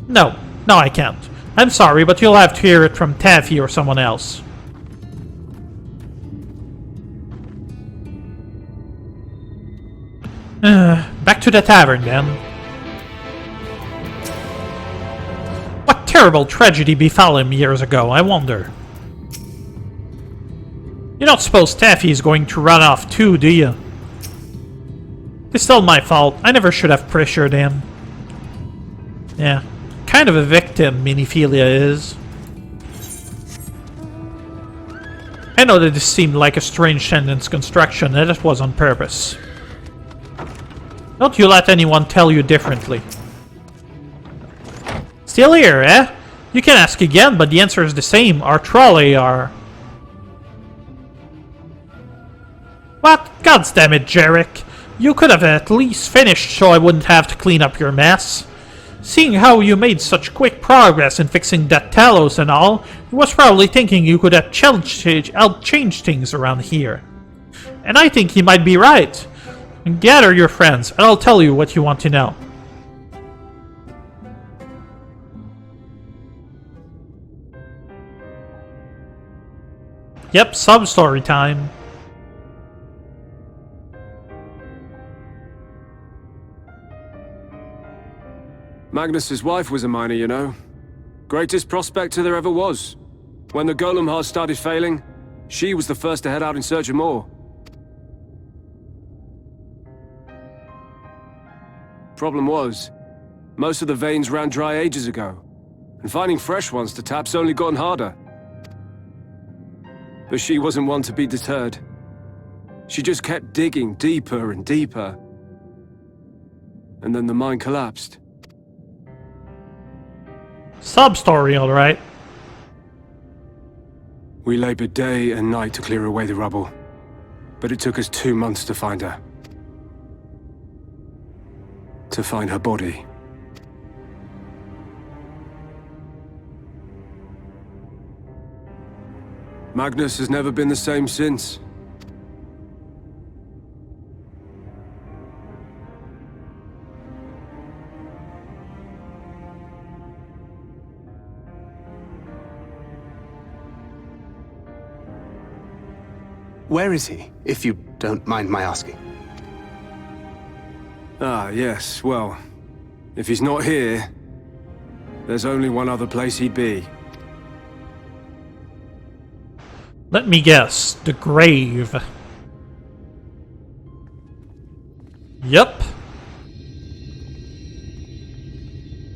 No, I can't. I'm sorry, but you'll have to hear it from Taffy or someone else. Back to the tavern, then. What terrible tragedy befell him years ago, I wonder. You don't suppose Taffy is going to run off too, do you? It's still my fault. I never should have pressured him. Yeah, kind of a victim, Minifilia is. I know that this seemed like a strange sentence construction, and it was on purpose. Don't you let anyone tell you differently. Still here, eh? You can ask again, but the answer is the same. Our trolley are... What? Goddamn it, Jarek. You could have at least finished so I wouldn't have to clean up your mess. Seeing how you made such quick progress in fixing that Talos and all, he was probably thinking you could have changed things around here. And I think he might be right. Gather your friends, and I'll tell you what you want to know. Yep, sub-story time. Magnus's wife was a miner, you know. Greatest prospector there ever was. When the golem heart started failing, she was the first to head out in search of more. Problem was, most of the veins ran dry ages ago, and finding fresh ones to tap's only gotten harder. But she wasn't one to be deterred. She just kept digging deeper and deeper. And then the mine collapsed. Sub-story, alright. We labored day and night to clear away the rubble, but it took us 2 months to find her. To find her body. Magnus has never been the same since. Where is he, if you don't mind my asking? Ah, yes, well, if he's not here, there's only one other place he'd be. Let me guess. The grave. Yup.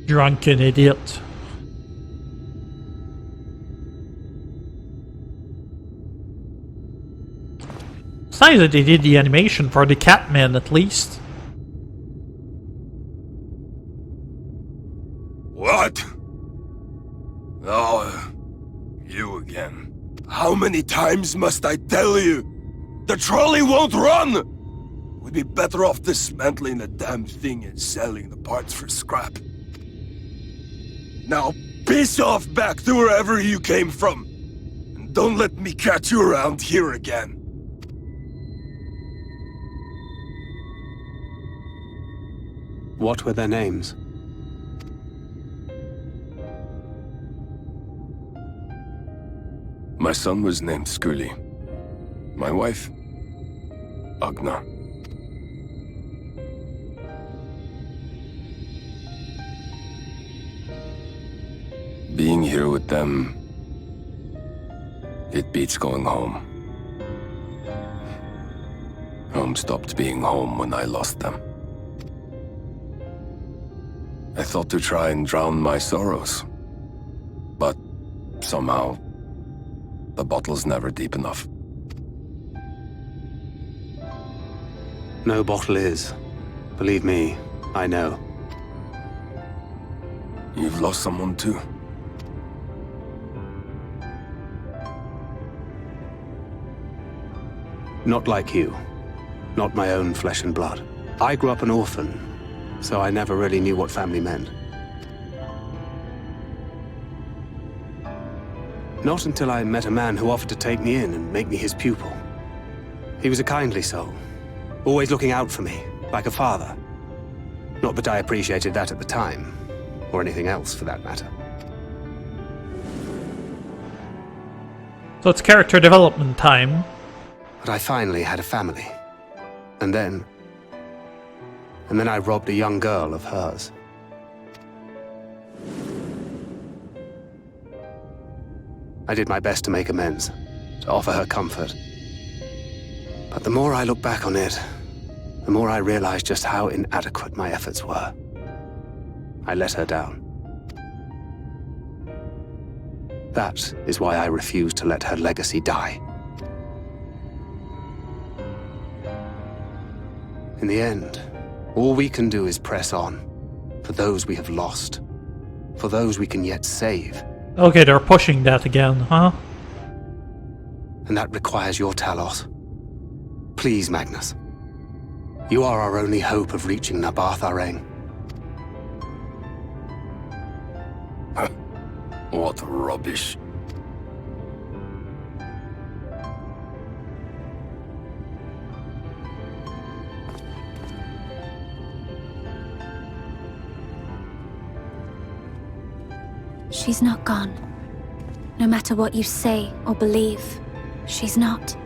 Drunken idiot. It's nice that they did the animation for the Catman at least. What? Oh, You again. How many times must I tell you? The trolley won't run! We'd be better off dismantling the damn thing and selling the parts for scrap. Now, piss off back to wherever you came from. And don't let me catch you around here again. What were their names? My son was named Skuli. My wife, Agna. Being here with them, it beats going home. Home stopped being home when I lost them. I thought to try and drown my sorrows, but somehow the bottle's never deep enough. No bottle is. Believe me, I know. You've lost someone too? Not like you. Not my own flesh and blood. I grew up an orphan, so I never really knew what family meant. Not until I met a man who offered to take me in and make me his pupil. He was a kindly soul, always looking out for me, like a father. Not that I appreciated that at the time, or anything else for that matter. So it's character development time. But I finally had a family. And then I robbed a young girl of hers. I did my best to make amends, to offer her comfort. But the more I look back on it, the more I realize just how inadequate my efforts were. I let her down. That is why I refuse to let her legacy die. In the end, all we can do is press on, for those we have lost, for those we can yet save. Okay, they're pushing that again, huh? And that requires your Talos. Please, Magnus. You are our only hope of reaching Aam Araeng. What rubbish. She's not gone. No matter what you say or believe, she's not.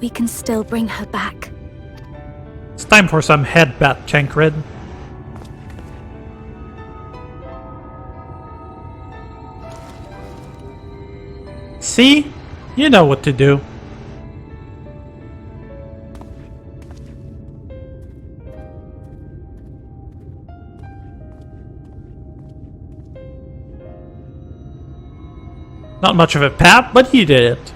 We can still bring her back. It's time for some headbat, Chankred. See? You know what to do. Not much of a pap, but he did it.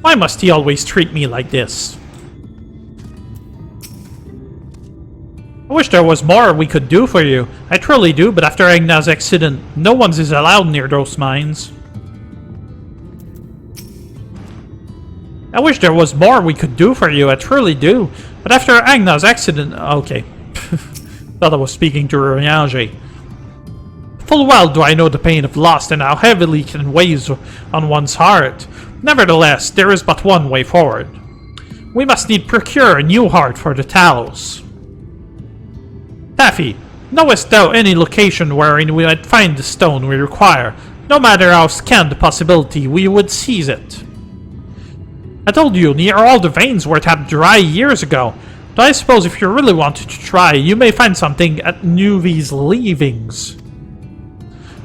Why must he always treat me like this? I wish there was more we could do for you. I truly do, but after Agna's accident, no one is allowed near those mines. I wish there was more we could do for you, I truly do. But after Agna's accident... Okay. Thought I was speaking to Riange. Full well do I know the pain of loss and how heavily it can weigh on one's heart. Nevertheless, there is but one way forward. We must need procure a new heart for the Talos. Taffy, knowest thou any location wherein we might find the stone we require? No matter how scant the possibility, we would seize it. I told you, near all the veins were tapped dry years ago. But I suppose if you really wanted to try, you may find something at Nuvi's leavings.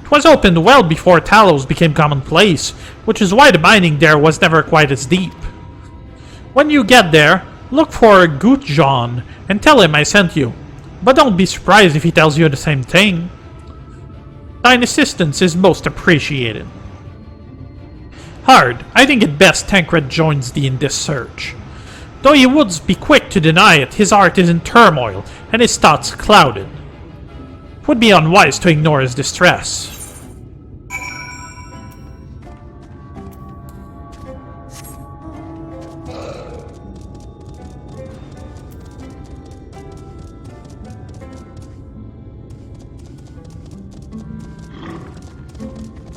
It was opened well before Talos became commonplace, which is why the mining there was never quite as deep. When you get there, look for Gutjon and tell him I sent you. But don't be surprised if he tells you the same thing. Thine assistance is most appreciated. Hard, I think it best Tancred joins thee in this search. Though he would be quick to deny it, his heart is in turmoil, and his thoughts clouded. It would be unwise to ignore his distress.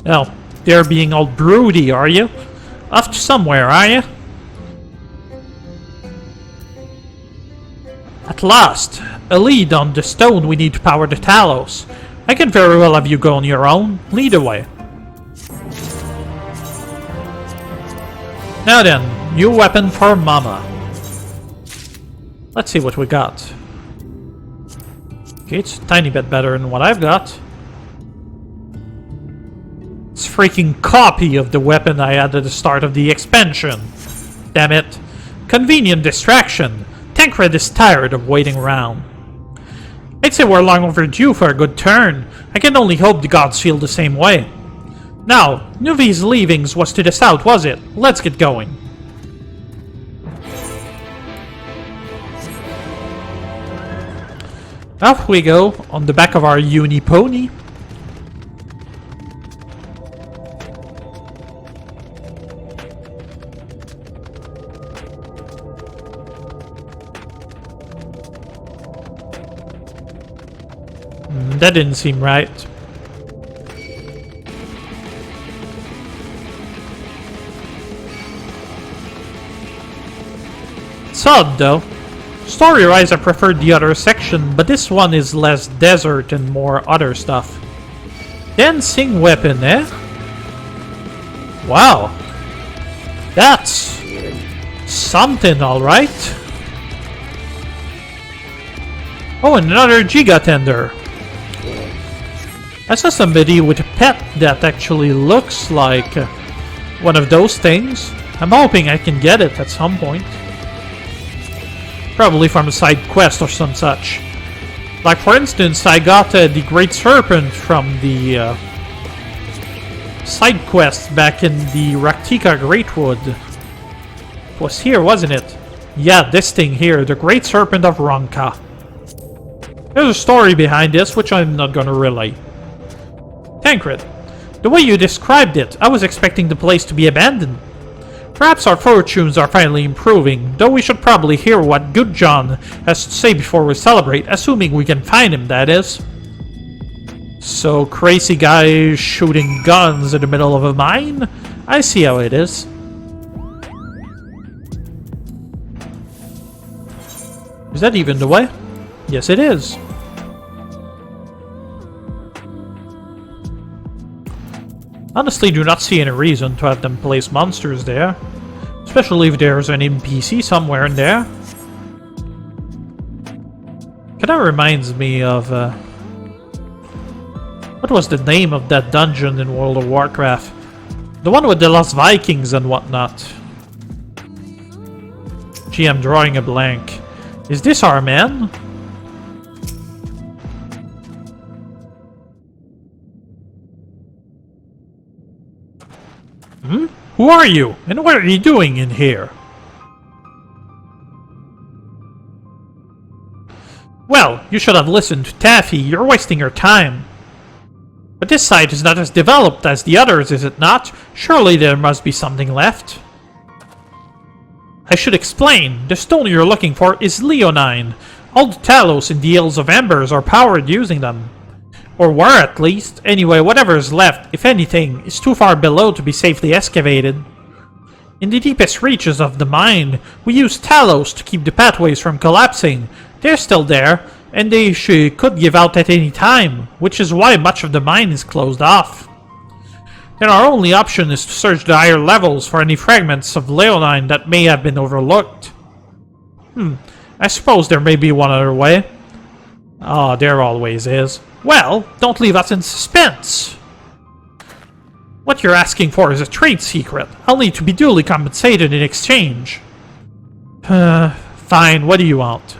Well, they're being all broody, are you? Off to somewhere, are you? At last, a lead on the stone we need to power the Talos. I can very well have you go on your own. Lead the way. Now then, new weapon for Mama. Let's see what we got. Okay, it's a tiny bit better than what I've got. It's a freaking copy of the weapon I had at the start of the expansion. Damn it. Convenient distraction. Tancred is tired of waiting around. I'd say we're long overdue for a good turn. I can only hope the gods feel the same way. Now, Nuvi's leavings was to the south, was it? Let's get going. Off we go, on the back of our uni-pony. That didn't seem right. It's odd, though. Story-wise, I preferred the other section, but this one is less desert and more other stuff. Dancing weapon, eh? Wow. That's something, alright. Oh, and another Giga Tender. I saw somebody with a pet that actually looks like one of those things. I'm hoping I can get it at some point. Probably from a side quest or some such. Like for instance, I got the Great Serpent from the side quest back in the Raktika Greatwood. It was here, wasn't it? Yeah, this thing here, the Great Serpent of Ronka. There's a story behind this, which I'm not gonna relay. Tancred, the way you described it, I was expecting the place to be abandoned. Perhaps our fortunes are finally improving, though we should probably hear what Good John has to say before we celebrate, assuming we can find him, that is. So, crazy guy shooting guns in the middle of a mine? I see how it is. Is that even the way? Yes, it is. Honestly, do not see any reason to have them place monsters there. Especially if there's an NPC somewhere in there. Kinda reminds me of... what was the name of that dungeon in World of Warcraft? The one with the Lost Vikings and whatnot. Gee, I'm drawing a blank. Is this our man? Hmm? Who are you? And what are you doing in here? Well, you should have listened to Taffy. You're wasting your time. But this site is not as developed as the others, is it not? Surely there must be something left. I should explain. The stone you're looking for is Leonine. All the Talos in the Hills of Embers are powered using them. Or were, at least. Anyway, whatever is left, if anything, is too far below to be safely excavated. In the deepest reaches of the mine, we use Talos to keep the pathways from collapsing. They're still there, and they could give out at any time, which is why much of the mine is closed off. Then our only option is to search the higher levels for any fragments of Leonine that may have been overlooked. I suppose there may be one other way. Ah, there always is. Well, don't leave us in suspense. What you're asking for is a trade secret. I'll need to be duly compensated in exchange. Fine, what do you want?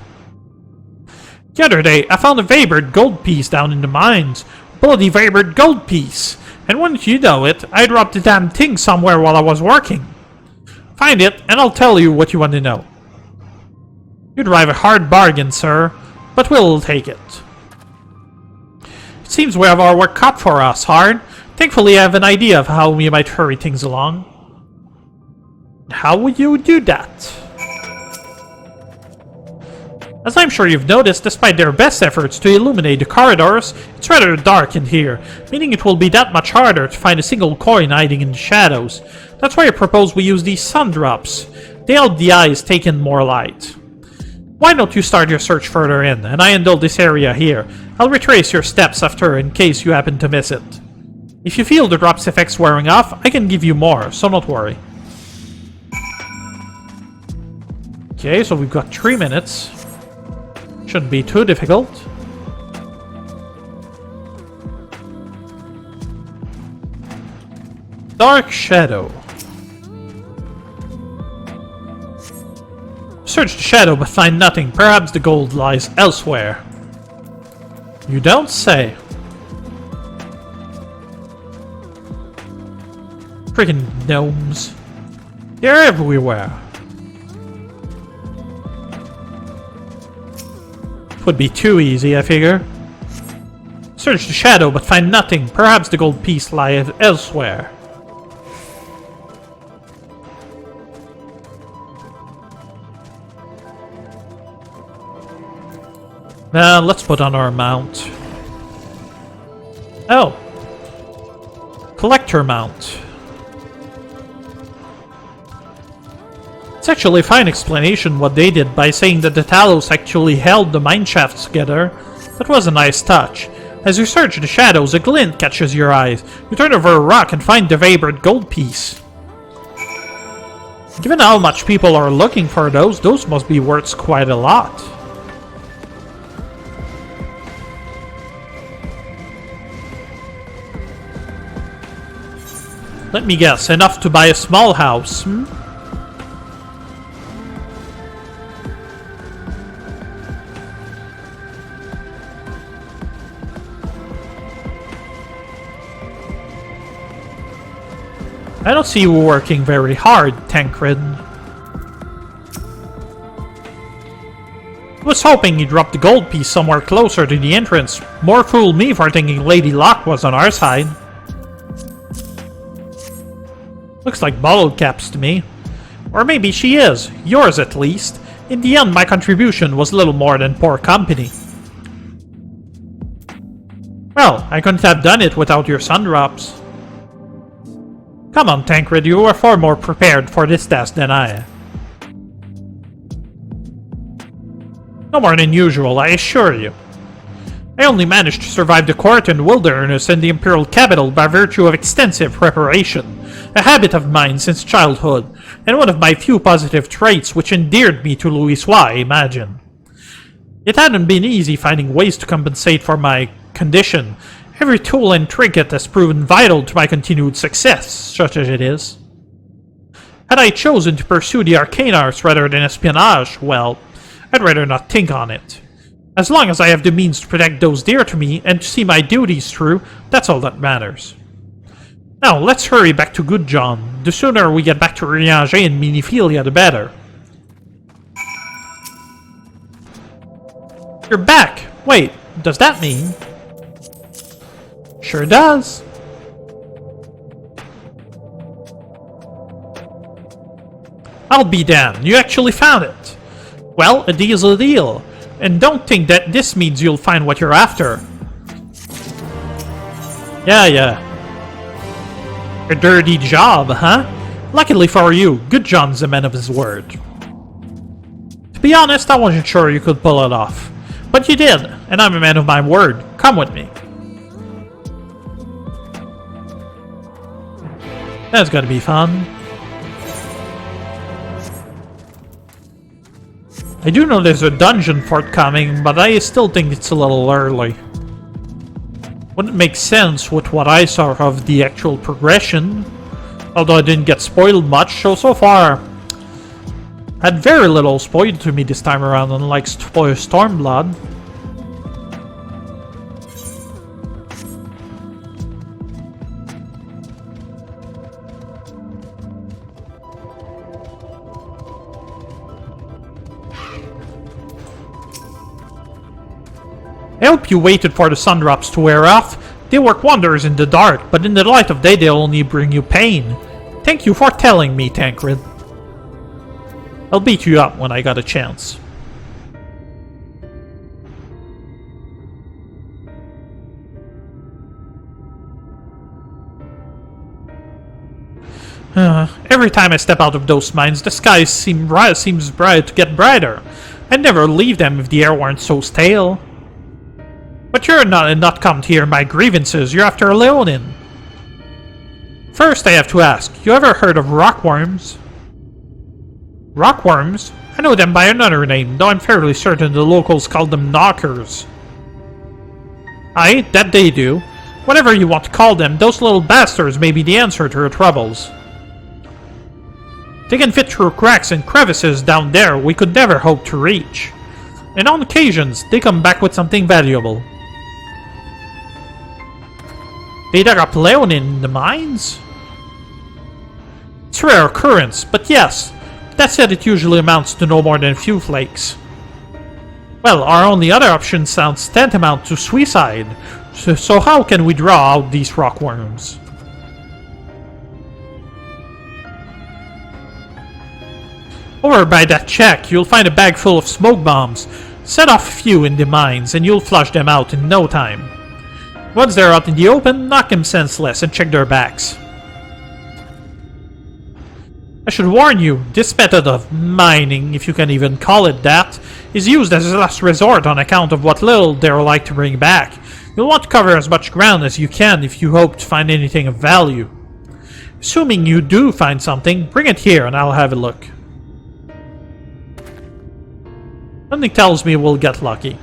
The other day, I found a Vaybird gold piece down in the mines. bloody favorite gold piece. And wouldn't you know it, I dropped the damn thing somewhere while I was working. Find it, and I'll tell you what you want to know. You drive a hard bargain, sir, but we'll take it. It seems we have our work cut for us, Hard. Thankfully, I have an idea of how we might hurry things along. How would you do that? As I'm sure you've noticed, despite their best efforts to illuminate the corridors, it's rather dark in here, meaning it will be that much harder to find a single coin hiding in the shadows. That's why I propose we use these sun drops. They help the eyes take in more light. Why don't you start your search further in, and I handle this area here. I'll retrace your steps after in case you happen to miss it. If you feel the drop's effects wearing off, I can give you more, so don't worry. Okay, so we've got 3 minutes. Shouldn't be too difficult. Dark Shadow. Search the shadow but find nothing. Perhaps the gold lies elsewhere. You don't say. Freaking gnomes. They're everywhere. Would be too easy, I figure. Search the shadow but find nothing. Perhaps the gold piece lies elsewhere. Now let's put on our mount. Oh. Collector mount. It's actually a fine explanation what they did by saying that the Talos actually held the mine shafts together. That was a nice touch. As you search the shadows, a glint catches your eyes. You turn over a rock and find the favorite gold piece. Given how much people are looking for those must be worth quite a lot. Let me guess, enough to buy a small house, hmm? I don't see you working very hard, Tancred. I was hoping you dropped the gold piece somewhere closer to the entrance. More fool me for thinking Lady Locke was on our side. Looks like bottle caps to me. Or maybe she is. Yours at least. In the end, my contribution was little more than poor company. Well, I couldn't have done it without your sun drops. Come on, Tancred, you are far more prepared for this task than I am. No more than usual, I assure you. I only managed to survive the court and wilderness in the Imperial capital by virtue of extensive preparation, a habit of mine since childhood, and one of my few positive traits which endeared me to Louis, I imagine. It hadn't been easy finding ways to compensate for my condition. Every tool and trinket has proven vital to my continued success, such as it is. Had I chosen to pursue the arcane arts rather than espionage, well, I'd rather not think on it. As long as I have the means to protect those dear to me and to see my duties through, that's all that matters. Now, let's hurry back to Good John. The sooner we get back to Rianger and Minifilia, the better. You're back! Wait, does that mean... Sure does. I'll be damned, you actually found it. Well, a deal's a deal. And don't think that this means you'll find what you're after. Yeah. A dirty job, huh? Luckily for you, Good John's a man of his word. To be honest, I wasn't sure you could pull it off. But you did, and I'm a man of my word. Come with me. That's gonna be fun. I do know there's a dungeon forthcoming, but I still think it's a little early. Wouldn't make sense with what I saw of the actual progression. Although I didn't get spoiled much, so far had very little spoiled to me this time around, unlike Stormblood. I hope you waited for the sun drops to wear off. They work wonders in the dark, but in the light of day they'll only bring you pain. Thank you for telling me, Tancred. I'll beat you up when I got a chance. Every time I step out of those mines, the sky seems bright to get brighter. I'd never leave them if the air weren't so stale. But you're not come to hear my grievances, you're after Leonin. First I have to ask, you ever heard of rockworms? Rockworms? I know them by another name, though I'm fairly certain the locals call them knockers. Aye, that they do. Whatever you want to call them, those little bastards may be the answer to your troubles. They can fit through cracks and crevices down there we could never hope to reach. And on occasions, they come back with something valuable. They dug up Leonin in the mines? It's a rare occurrence, but yes. That said, it usually amounts to no more than a few flakes. Well, our only other option sounds tantamount to suicide. So how can we draw out these rockworms? Over by that shack, you'll find a bag full of smoke bombs. Set off a few in the mines, and you'll flush them out in no time. Once they're out in the open, knock them senseless and check their backs. I should warn you, this method of mining, if you can even call it that, is used as a last resort on account of what little they're like to bring back. You'll want to cover as much ground as you can if you hope to find anything of value. Assuming you do find something, bring it here and I'll have a look. Something tells me we'll get lucky.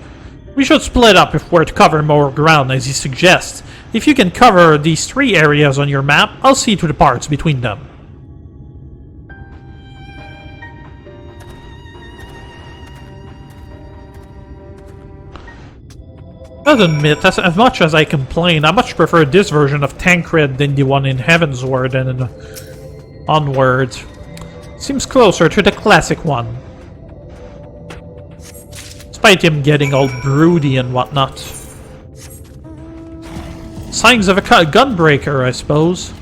We should split up if we're to cover more ground as you suggest. If you can cover these 3 areas on your map, I'll see to the parts between them. I'll admit, as much as I complain, I much prefer this version of Tancred than the one in Heavensward and in Onward. Seems closer to the classic one. Despite him getting all broody and whatnot. Signs of a gunbreaker, I suppose.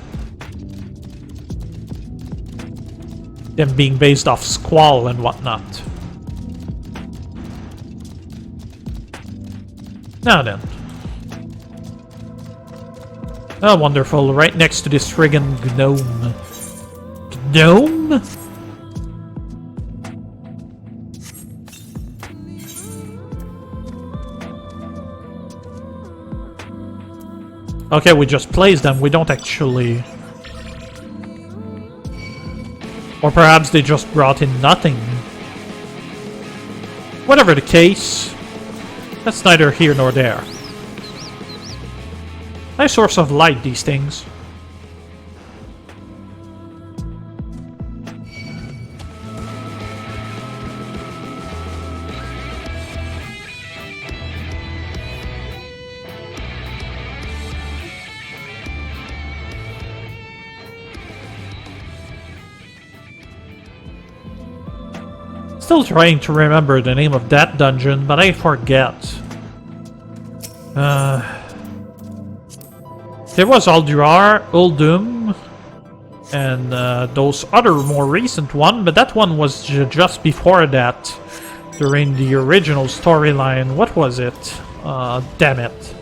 Them being based off Squall and whatnot. Now then. Oh, wonderful. Right next to this friggin' gnome. Gnome? Okay, we just place them. We don't actually... Or perhaps they just brought in nothing. Whatever the case... That's neither here nor there. Nice source of light, these things. Still trying to remember the name of that dungeon, but I forget. There was Alduar, Uldum, and those other more recent one, but that one was just before that, during the original storyline. What was it? Damn it.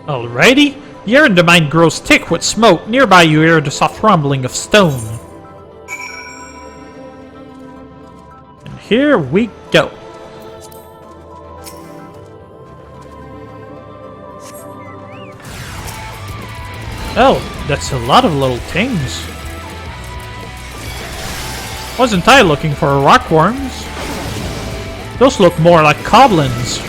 Alrighty, the air in the mine grows thick with smoke. Nearby you hear the soft rumbling of stone. And here we go. Oh, that's a lot of little things. Wasn't I looking for rockworms? Those look more like goblins.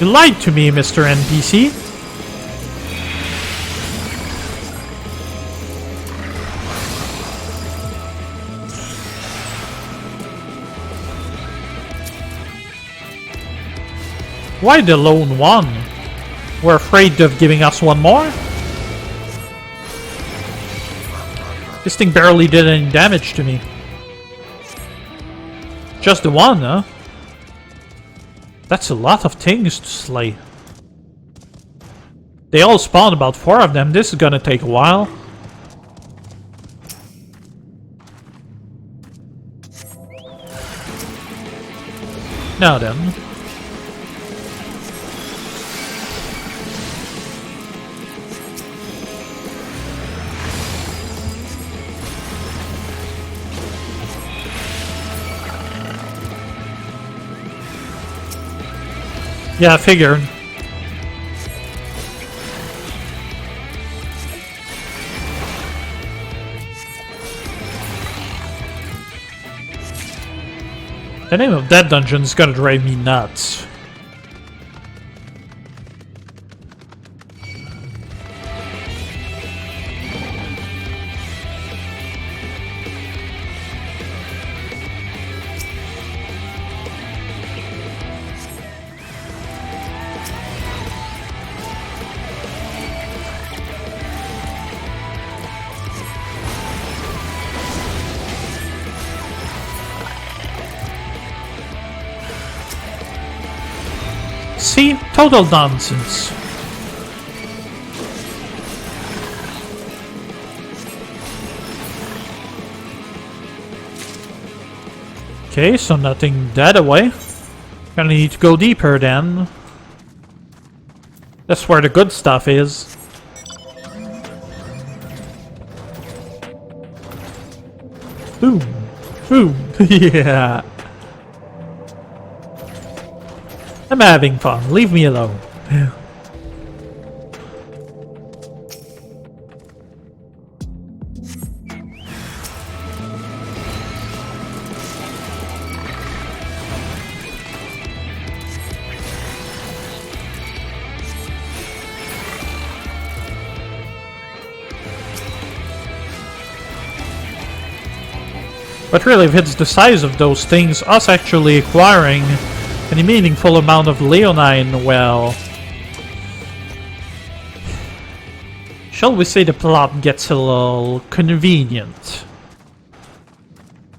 You lied to me, Mr. NPC. Why the lone one? We're afraid of giving us one more? This thing barely did any damage to me. Just the one, huh? That's a lot of things to slay. They all spawn about 4 of them. This is gonna take a while. Now then. Yeah, I figured. The name of that dungeon is gonna drive me nuts. See? Total nonsense. Okay, so nothing that away. Gonna need to go deeper then. That's where the good stuff is. Boom. Boom. Yeah. I'm having fun. Leave me alone. But really, if it's the size of those things, us actually acquiring any meaningful amount of Leonine, well... shall we say the plot gets a little convenient?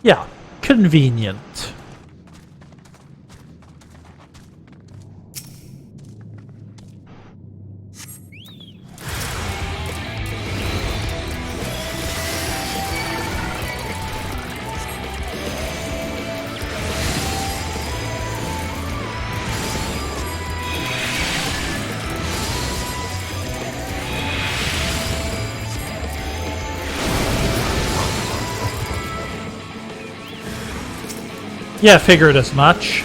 Yeah, convenient. Yeah, figured as much.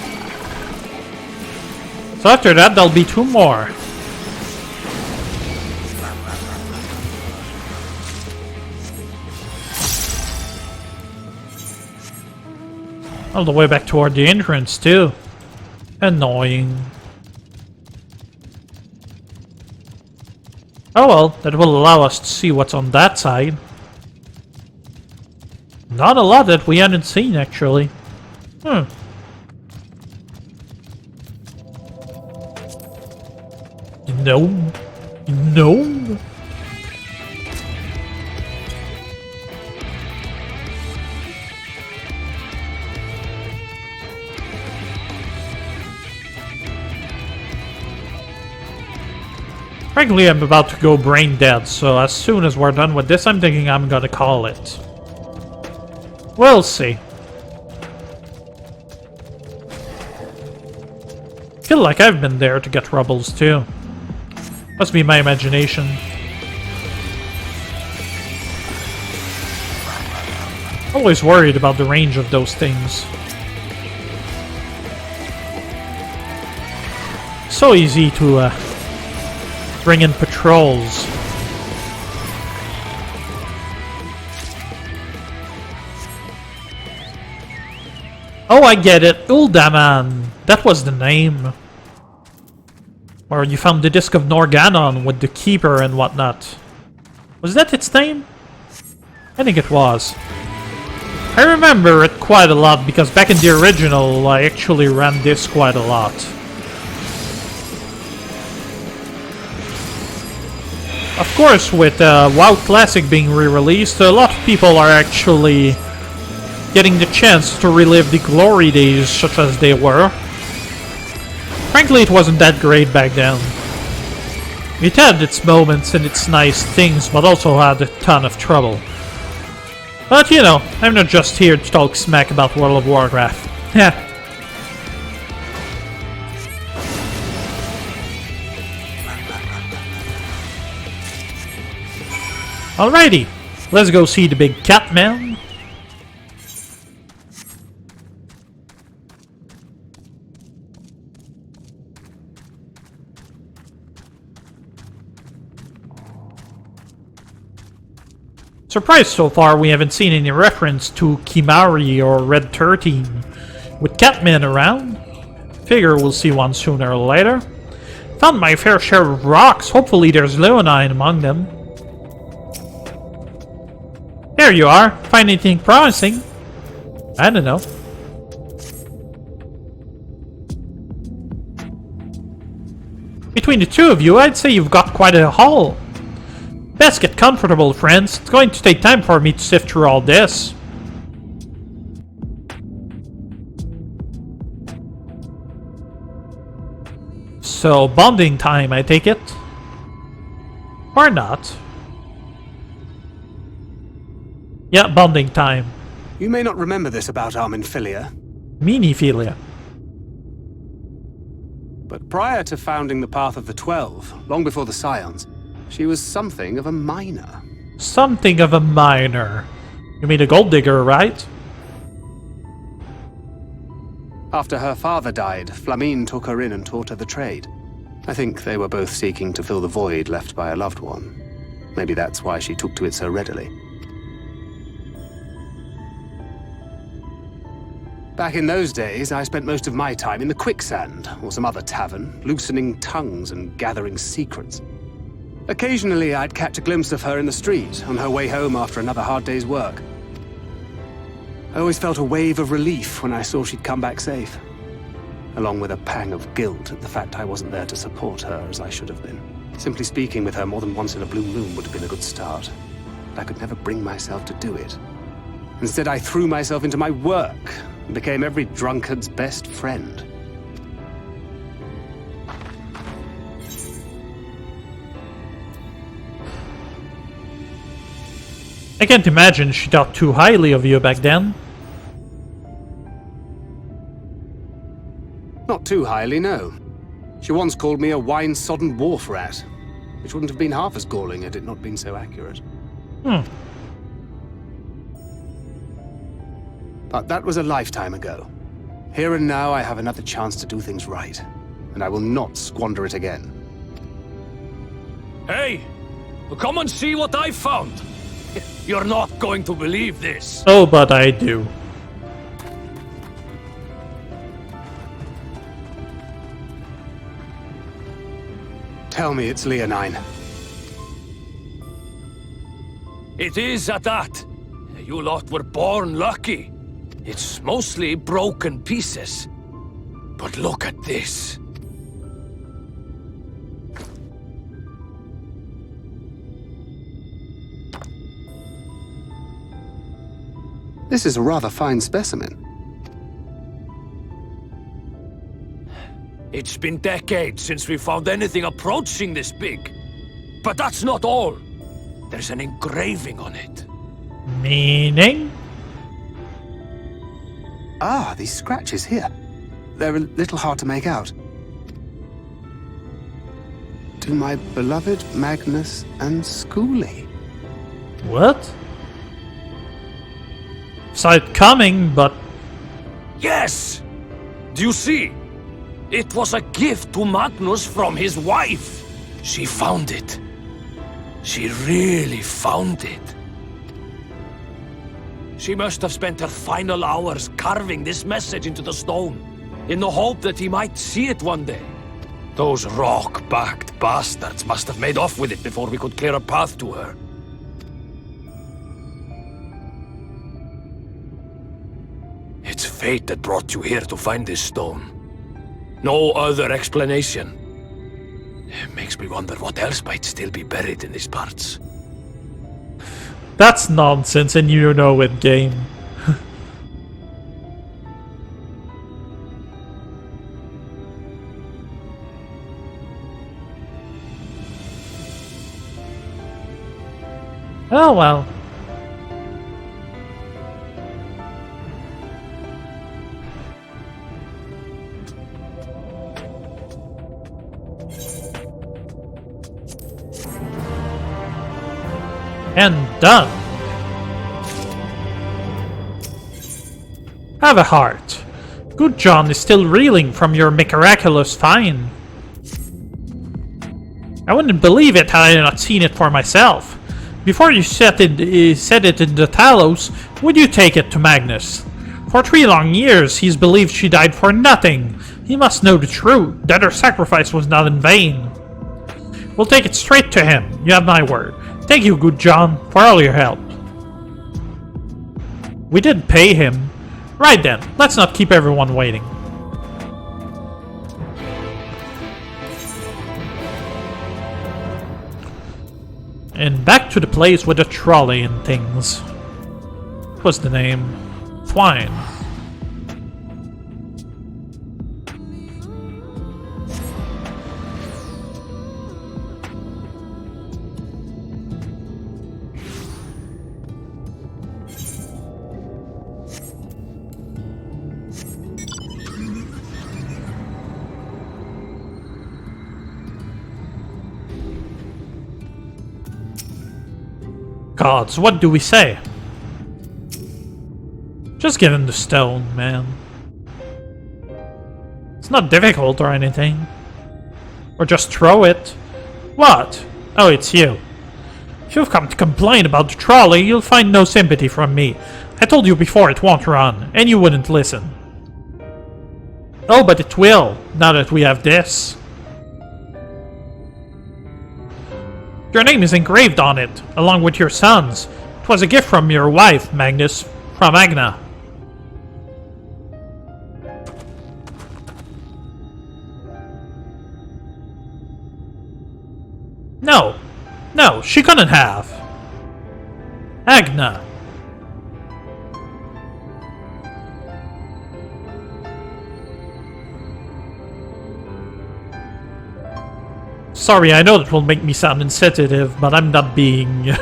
So after that, there'll be 2 more. All the way back toward the entrance, too. Annoying. Oh well, that will allow us to see what's on that side. Not a lot that we hadn't seen, actually. No. No. Frankly, I'm about to go brain dead, so as soon as we're done with this, I'm thinking I'm gonna call it. We'll see. Feel like I've been there to get rubbles too. Must be my imagination. Always worried about the range of those things. So easy to bring in patrols. Oh, I get it. Uldaman. That was the name. Or you found the Disc of Norganon with the Keeper and whatnot. Was that its name? I think it was. I remember it quite a lot because back in the original I actually ran this quite a lot. Of course, with WoW Classic being re-released, a lot of people are actually getting the chance to relive the glory days such as they were. Frankly, it wasn't that great back then. It had its moments and its nice things, but also had a ton of trouble. But you know, I'm not just here to talk smack about World of Warcraft. Heh. Alrighty, let's go see the big cat man. Surprised so far we haven't seen any reference to Kimari or Red 13. With Catman around, figure we'll see one sooner or later. Found my fair share of rocks, hopefully there's Leonine among them. There you are, find anything promising? I don't know. Between the two of you, I'd say you've got quite a haul. Best get comfortable, friends. It's going to take time for me to sift through all this. So, bonding time, I take it? Or not? Yeah, bonding time. You may not remember this about our Minfilia, Minifilia. but prior to founding the Path of the 12, long before the Scions, she was something of a miner. Something of a miner. You mean a gold digger, right? After her father died, Flamine took her in and taught her the trade. I think they were both seeking to fill the void left by a loved one. Maybe that's why she took to it so readily. Back in those days, I spent most of my time in the Quicksand, or some other tavern, loosening tongues and gathering secrets. Occasionally, I'd catch a glimpse of her in the street, on her way home after another hard day's work. I always felt a wave of relief when I saw she'd come back safe, along with a pang of guilt at the fact I wasn't there to support her as I should have been. Simply speaking with her more than once in a blue moon would have been a good start, but I could never bring myself to do it. Instead, I threw myself into my work and became every drunkard's best friend. I can't imagine she thought too highly of you back then. Not too highly, no. She once called me a wine-sodden wharf rat, which wouldn't have been half as galling had it not been so accurate. But that was a lifetime ago. Here and now I have another chance to do things right, and I will not squander it again. Hey! Come and see what I found! You're not going to believe this! Oh, but I do. Tell me it's Leonine. It is at that. You lot were born lucky. It's mostly broken pieces. But look at this. This is a rather fine specimen. It's been decades since we found anything approaching this big. But that's not all. There's an engraving on it. Meaning? Ah, these scratches here. They're a little hard to make out. To my beloved Magnus and Schoolie. What? Saw it coming, but... Yes! Do you see? It was a gift to Magnus from his wife. She found it. She really found it. She must have spent her final hours carving this message into the stone, in the hope that he might see it one day. Those rock-backed bastards must have made off with it before we could clear a path to her. It's fate that brought you here to find this stone. No other explanation. It makes me wonder what else might still be buried in these parts. That's nonsense, and you know it, game. Oh well. And done. Have a heart. Good John is still reeling from your miraculous find. I wouldn't believe it had I not seen it for myself. Before you set it in the Talos, would you take it to Magnus? For 3 long years, he's believed she died for nothing. He must know the truth, that her sacrifice was not in vain. We'll take it straight to him, you have my word. Thank you, good John, for all your help. We did pay him. Right then, let's not keep everyone waiting. And back to the place with the trolley and things. What was the name? Twine. Gods, what do we say? Just give him the stone, man. It's not difficult or anything. Or just throw it. What? Oh, it's you. If you've come to complain about the trolley, you'll find no sympathy from me. I told you before it won't run, and you wouldn't listen. Oh, but it will, now that we have this. Your name is engraved on it, along with your son's. It was a gift from your wife, Magnus, from Agna. No, she couldn't have. Agna. Sorry, I know that will make me sound insensitive, but I'm not being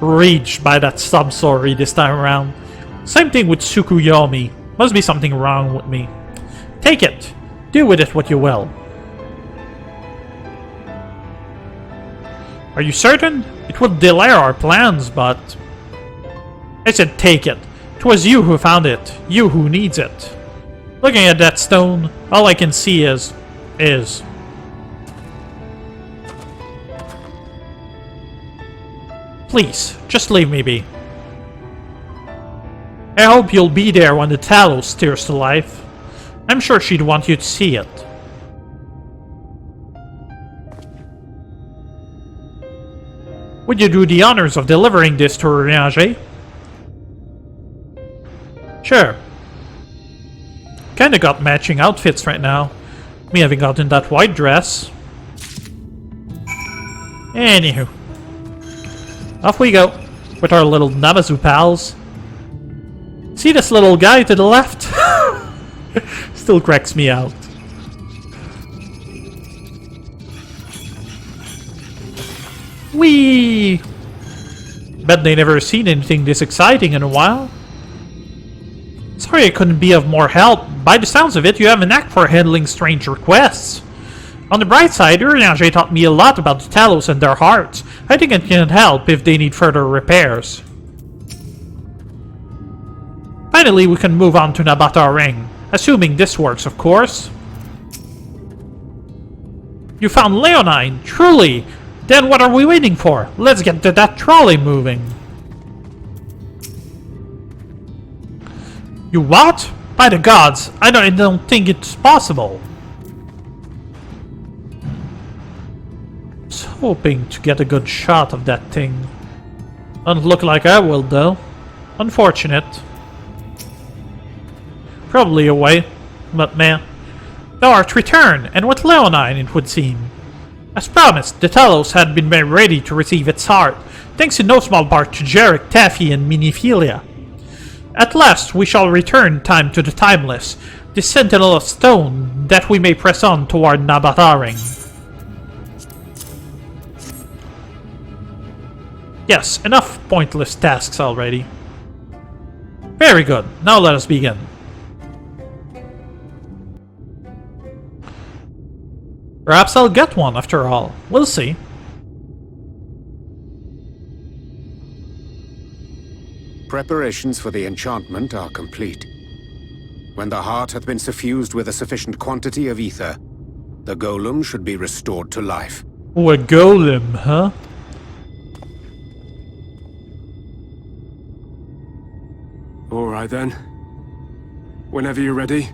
reached by that sub-sorry this time around. Same thing with Tsukuyomi. Must be something wrong with me. Take it. Do with it what you will. Are you certain? It would delay our plans, but... I said take it. It was you who found it. You who needs it. Looking at that stone, all I can see is... Please, just leave me be. I hope you'll be there when the Talos steers to life. I'm sure she'd want you to see it. Would you do the honors of delivering this to Ranger? Sure. Kinda got matching outfits right now. Me having gotten that white dress. Anywho. Off we go. With our little Namazu pals. See this little guy to the left? Still cracks me out. Whee! Bet they never seen anything this exciting in a while. Sorry I couldn't be of more help. By the sounds of it, you have a knack for handling strange requests. On the bright side, Urianger taught me a lot about the Talos and their hearts. I think it can help if they need further repairs. Finally, we can move on to Aam Araeng. Assuming this works, of course. You found Leonine, truly! Then what are we waiting for? Let's get to that trolley moving. You what? By the gods, I don't think it's possible. hoping to get a good shot of that thing. Doesn't look like I will, though. Unfortunate. Probably away, but meh. Thou art returned, and with Leonine, it would seem. As promised, the Talos had been made ready to receive its heart, thanks in no small part to Jarek, Taffy, and Minifilia. At last we shall return time to the timeless, the sentinel of stone, that we may press on toward Aam Araeng. Yes, enough pointless tasks already. Very good, now let us begin. Perhaps I'll get one after all. We'll see. Preparations for the enchantment are complete. When the heart hath been suffused with a sufficient quantity of ether, the golem should be restored to life. Oh, a golem, huh? Alright then. Whenever you're ready.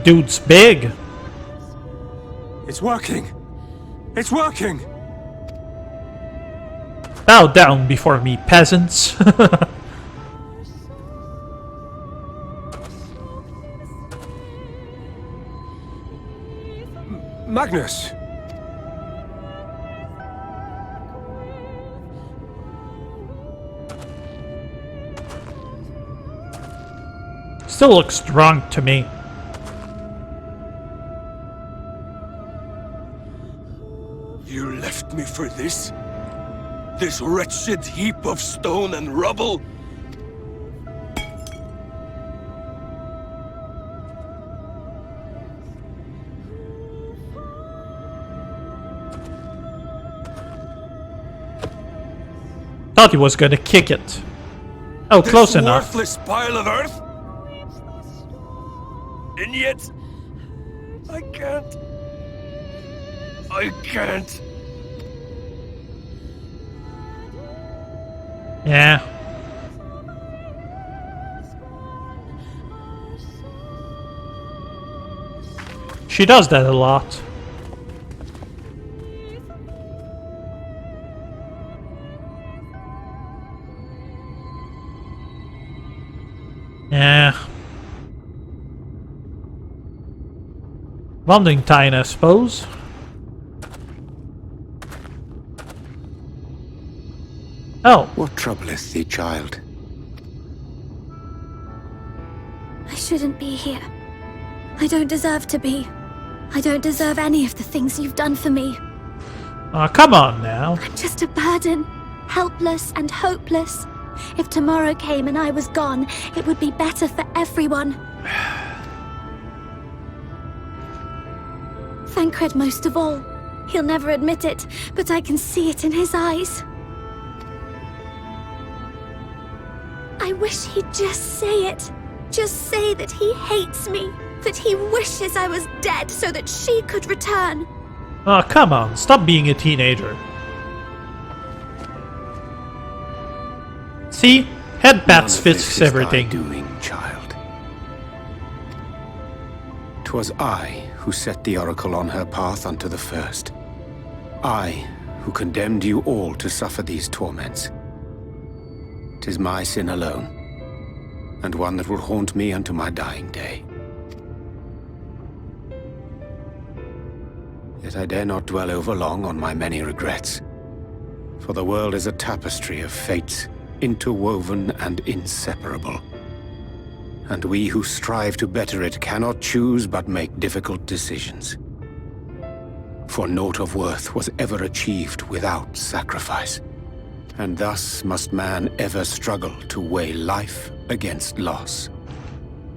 Dude's big. It's working! It's working! Bow down before me, peasants. Magnus! Still looks strong to me. You left me for this? This wretched heap of stone and rubble? Thought he was gonna kick it. Oh, close enough. This worthless pile of earth? And yet, I can't. I can't. Yeah. She does that a lot. Yeah. Valentine, I suppose. Oh. What troubleth thee, child? I shouldn't be here. I don't deserve to be. I don't deserve any of the things you've done for me. Aw, come on now. I'm just a burden, helpless and hopeless. If tomorrow came and I was gone, it would be better for everyone. Thancred most of all. He'll never admit it, but I can see it in his eyes. I wish he'd just say it. Just say that he hates me, that he wishes I was dead so that she could return. Aw, come on, stop being a teenager. See? Headbats fix everything. Doing, child. 'Twas I who set the oracle on her path unto the first. I who condemned you all to suffer these torments. 'Tis my sin alone, and one that will haunt me unto my dying day. Yet I dare not dwell over long on my many regrets, for the world is a tapestry of fates, interwoven and inseparable. And we who strive to better it cannot choose but make difficult decisions. For naught of worth was ever achieved without sacrifice. And thus must man ever struggle to weigh life against loss.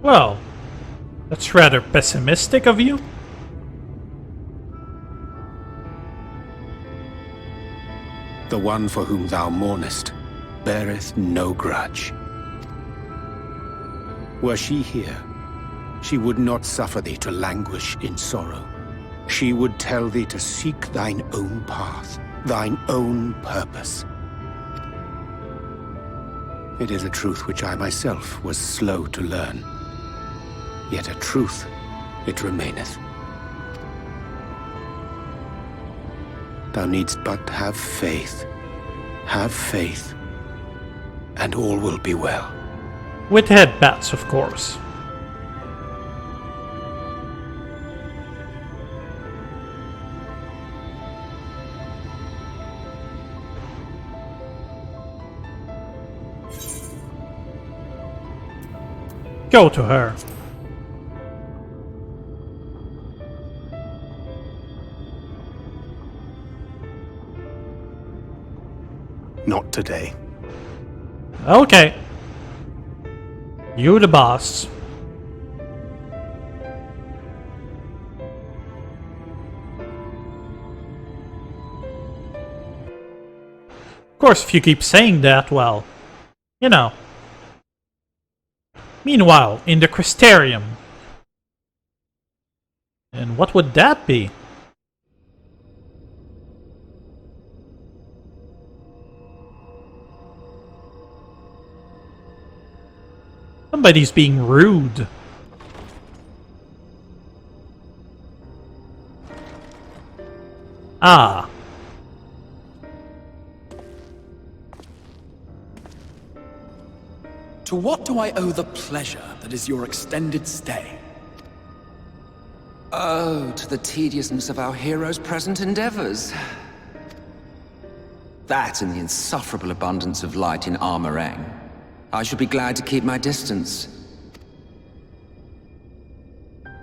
Well, that's rather pessimistic of you. the one for whom thou mournest beareth no grudge. Were she here, she would not suffer thee to languish in sorrow. She would tell thee to seek thine own path, thine own purpose. It is a truth which I myself was slow to learn. Yet a truth it remaineth. Thou needst but have faith, and all will be well. With headbats, of course. Go to her. Not today. Okay. You the boss. Of course, if you keep saying that, well, you know. Meanwhile, in the Crystarium. And what would that be? Somebody's being rude. Ah. To what do I owe the pleasure that is your extended stay? Oh, to the tediousness of our hero's present endeavors. That and the insufferable abundance of light in Ahm Araeng. I should be glad to keep my distance.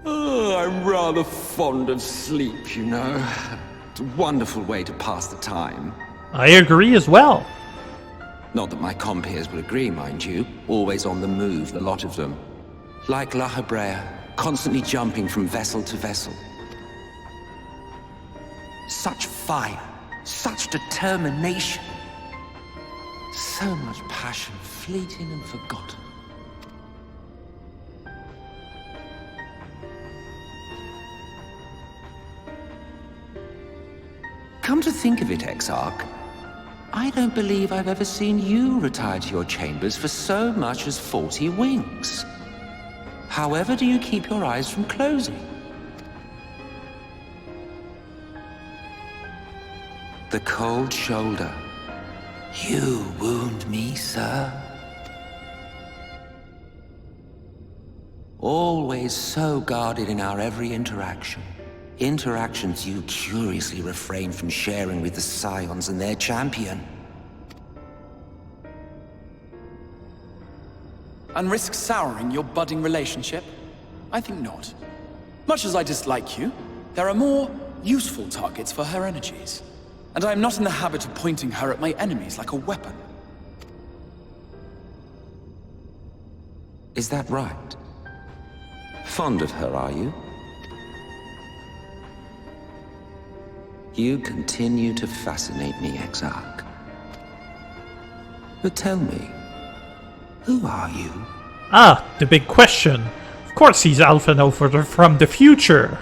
Oh, I'm rather fond of sleep, you know. It's a wonderful way to pass the time. I agree as well. Not that my compeers would agree, mind you. Always on the move, the lot of them. Like La Hebrea, constantly jumping from vessel to vessel. Such fire, such determination. So much passion, fleeting and forgotten. Come to think of it, Exarch, I don't believe I've ever seen you retire to your chambers for so much as 40 winks. However do you keep your eyes from closing? The cold shoulder. You wound me, sir. Always so guarded in our every interaction. Interactions you curiously refrain from sharing with the Scions and their champion. And risk souring your budding relationship? I think not. Much as I dislike you, there are more useful targets for her energies. And I am not in the habit of pointing her at my enemies like a weapon. Is that right? Fond of her, are you? You continue to fascinate me, Exarch. But tell me, who are you? Ah, the big question. Of course he's Alpha Nova from the future.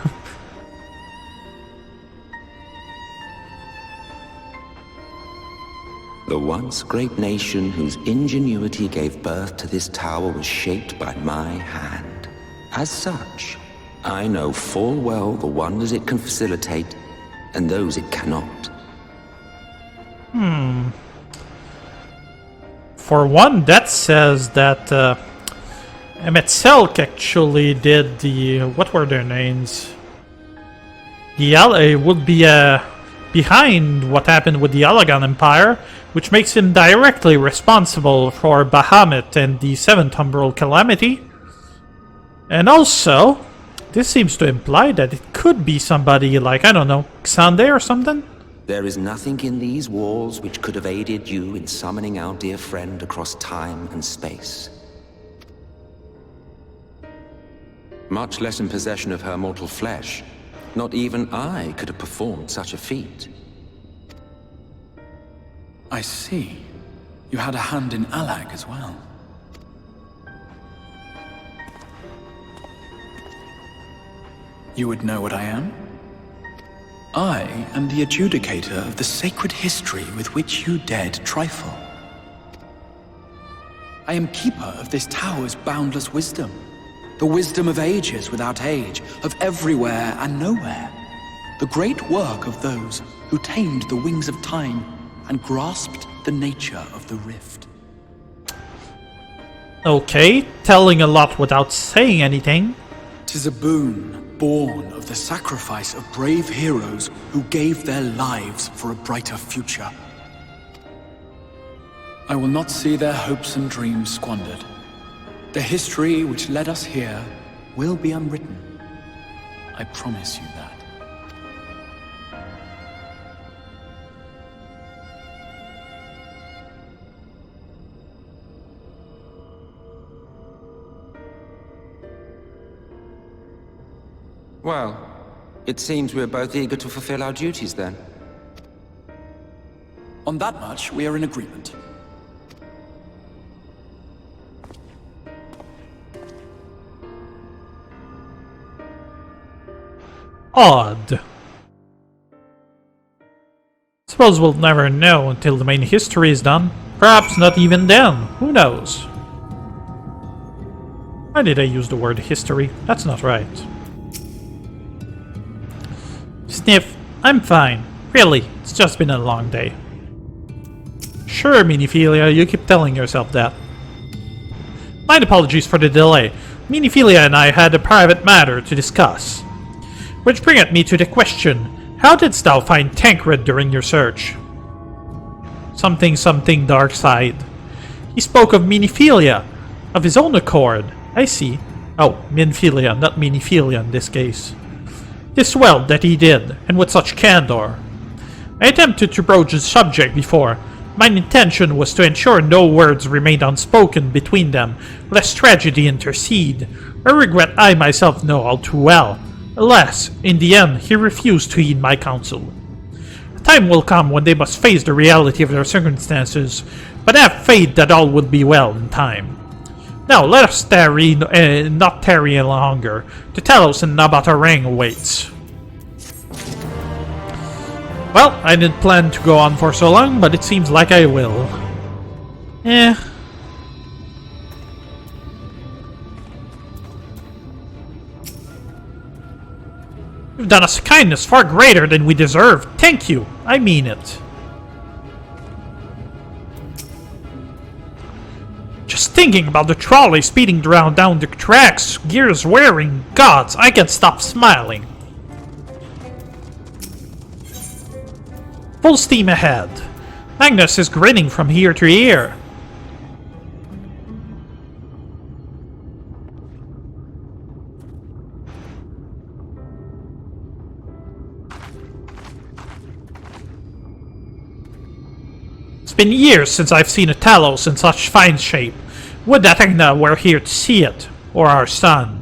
The once great nation whose ingenuity gave birth to this tower was shaped by my hand. As such, I know full well the wonders it can facilitate and those it cannot. For one, that says that Emetzelk actually did the... what were their names? The would be behind what happened with the Allagan Empire, which makes him directly responsible for Bahamut and the Seventh Umbral Calamity. And also, this seems to imply that it could be somebody like, I don't know, Xande or something? There is nothing in these walls which could have aided you in summoning our dear friend across time and space. Much less in possession of her mortal flesh. Not even I could have performed such a feat. I see. You had a hand in Alag as well. You would know what I am? I am the adjudicator of the sacred history with which you dared trifle. I am keeper of this tower's boundless wisdom. The wisdom of ages without age, of everywhere and nowhere. The great work of those who tamed the wings of time and grasped the nature of the rift. Okay, telling a lot without saying anything. 'Tis a boon born of the sacrifice of brave heroes who gave their lives for a brighter future. I will not see their hopes and dreams squandered. The history which led us here will be unwritten. I promise you that. Well, it seems we're both eager to fulfill our duties then. On that much, we are in agreement. Odd. Suppose we'll never know until the main history is done. Perhaps not even then. Who knows? Why did I use the word history? That's not right. Sniff, I'm fine. Really, it's just been a long day. Sure, Minifilia, you keep telling yourself that. My apologies for the delay. Minifilia and I had a private matter to discuss. Which bringeth me to the question, how didst thou find Tancred during your search? Something dark side. He spoke of Minifilia, of his own accord. I see. Oh, Minfilia, not Minifilia in this case. 'Tis well that he did, and with such candor. I attempted to broach the subject before. Mine intention was to ensure no words remained unspoken between them, lest tragedy intercede, a regret I myself know all too well. Alas, in the end, he refused to heed my counsel. A time will come when they must face the reality of their circumstances, but have faith that all will be well in time. Now, let us not tarry any longer. The Talos and Aam Araeng awaits. Well, I didn't plan to go on for so long, but it seems like I will. You've done us a kindness far greater than we deserve. Thank you. I mean it. Just thinking about the trolley speeding down the tracks, gears wearing, gods, I can't stop smiling. Full steam ahead. Magnus is grinning from ear to ear. It's been years since I've seen a Talos in such fine shape. Would that Agna were here to see it, or our son.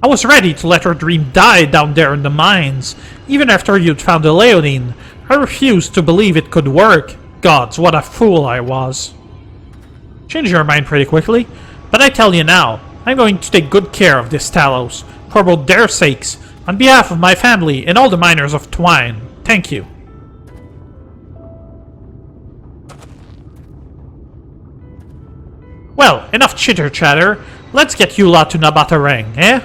I was ready to let her dream die down there in the mines. Even after you'd found the Leonine, I refused to believe it could work. Gods, what a fool I was. Change your mind pretty quickly, but I tell you now, I'm going to take good care of this Talos, for both their sakes, on behalf of my family and all the miners of Twine. Thank you. Well, enough chitter-chatter. Let's get you lot to Aam Araeng, eh?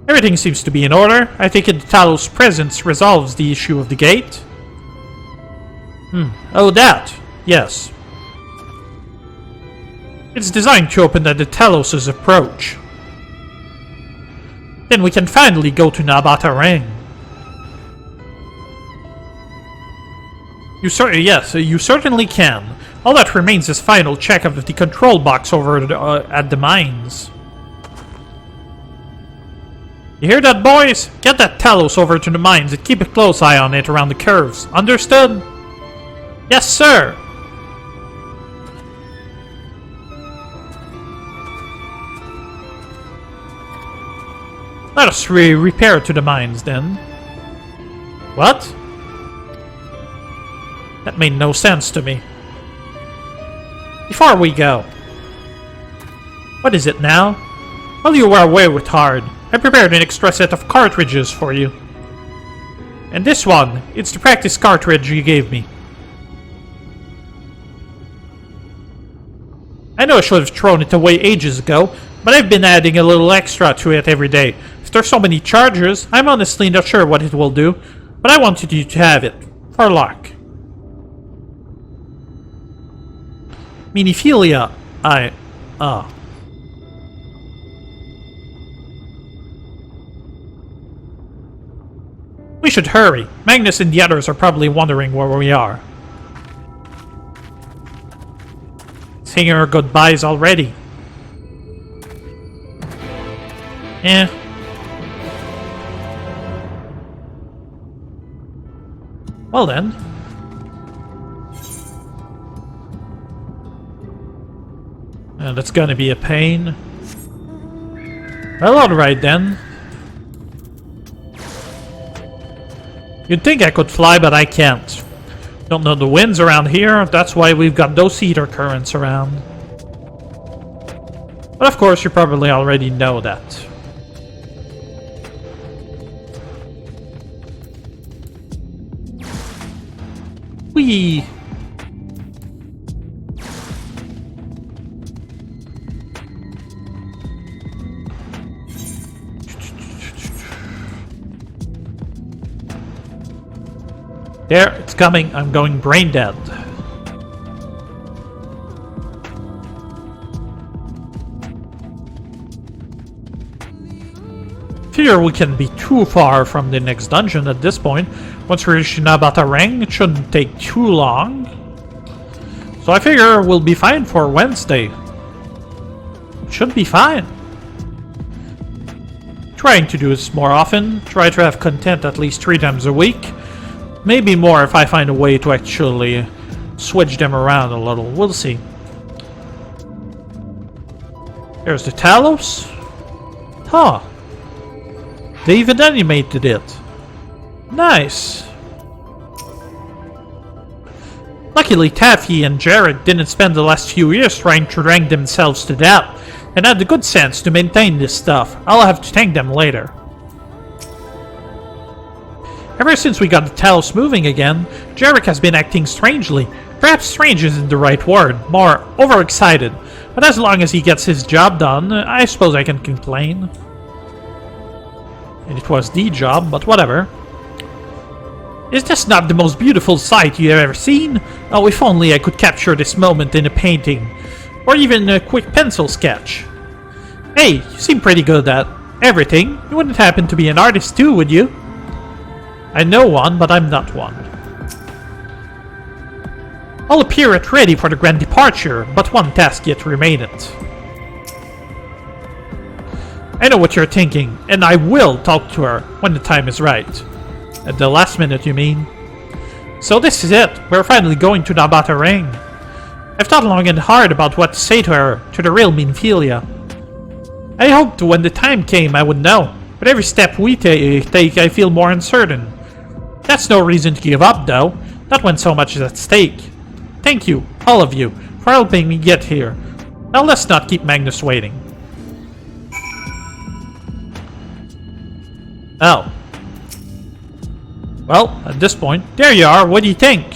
Everything seems to be in order. I think the Talos' presence resolves the issue of the gate. Oh, that. Yes. It's designed to open at the Talos' approach. Then we can finally go to Aam Araeng. You certainly can. All that remains is final check of the control box over at the mines. You hear that, boys? Get that Talos over to the mines and keep a close eye on it around the curves. Understood? Yes, sir! Let us repair to the mines then. What? That made no sense to me. Before we go. What is it now? While you were away with Hard, I prepared an extra set of cartridges for you. And this one, it's the practice cartridge you gave me. I know I should have thrown it away ages ago, but I've been adding a little extra to it every day. If there's so many charges, I'm honestly not sure what it will do, but I wanted you to have it. For luck. Minifilia, We should hurry. Magnus and the others are probably wondering where we are. Saying our goodbyes already. Eh. Well then. That's gonna be a pain. Well, alright then. You'd think I could fly, but I can't. Don't know the winds around here, that's why we've got those ether currents around. But of course, you probably already know that. Whee! There, it's coming. I'm going brain dead. Fear we can be too far from the next dungeon at this point. Once we reach Aam Araeng, it shouldn't take too long. So I figure we'll be fine for Wednesday. Should be fine. Trying to do this more often. Try to have content at least 3 times a week. Maybe more if I find a way to actually switch them around a little. We'll see. There's the Talos. Huh. They even animated it. Nice. Luckily, Taffy and Jared didn't spend the last few years trying to rank themselves to death, and had the good sense to maintain this stuff. I'll have to thank them later. Ever since we got the Talos moving again, Jarek has been acting strangely. Perhaps strange isn't the right word, more overexcited. But as long as he gets his job done, I suppose I can complain. And it was the job, but whatever. Is this not the most beautiful sight you have ever seen? Oh, if only I could capture this moment in a painting. Or even a quick pencil sketch. Hey, you seem pretty good at everything. You wouldn't happen to be an artist too, would you? I know one, but I'm not one. I'll appear at ready for the grand departure, but one task yet remaineth. I know what you're thinking, and I will talk to her when the time is right. At the last minute, you mean? So this is it. We're finally going to Aam Araeng. I've thought long and hard about what to say to her, to the real Minfilia. I hoped when the time came I would know. With every step we take, I feel more uncertain. That's no reason to give up, though. Not when so much is at stake. Thank you, all of you, for helping me get here. Now let's not keep Magnus waiting. Oh. Well, at this point, there you are. What do you think?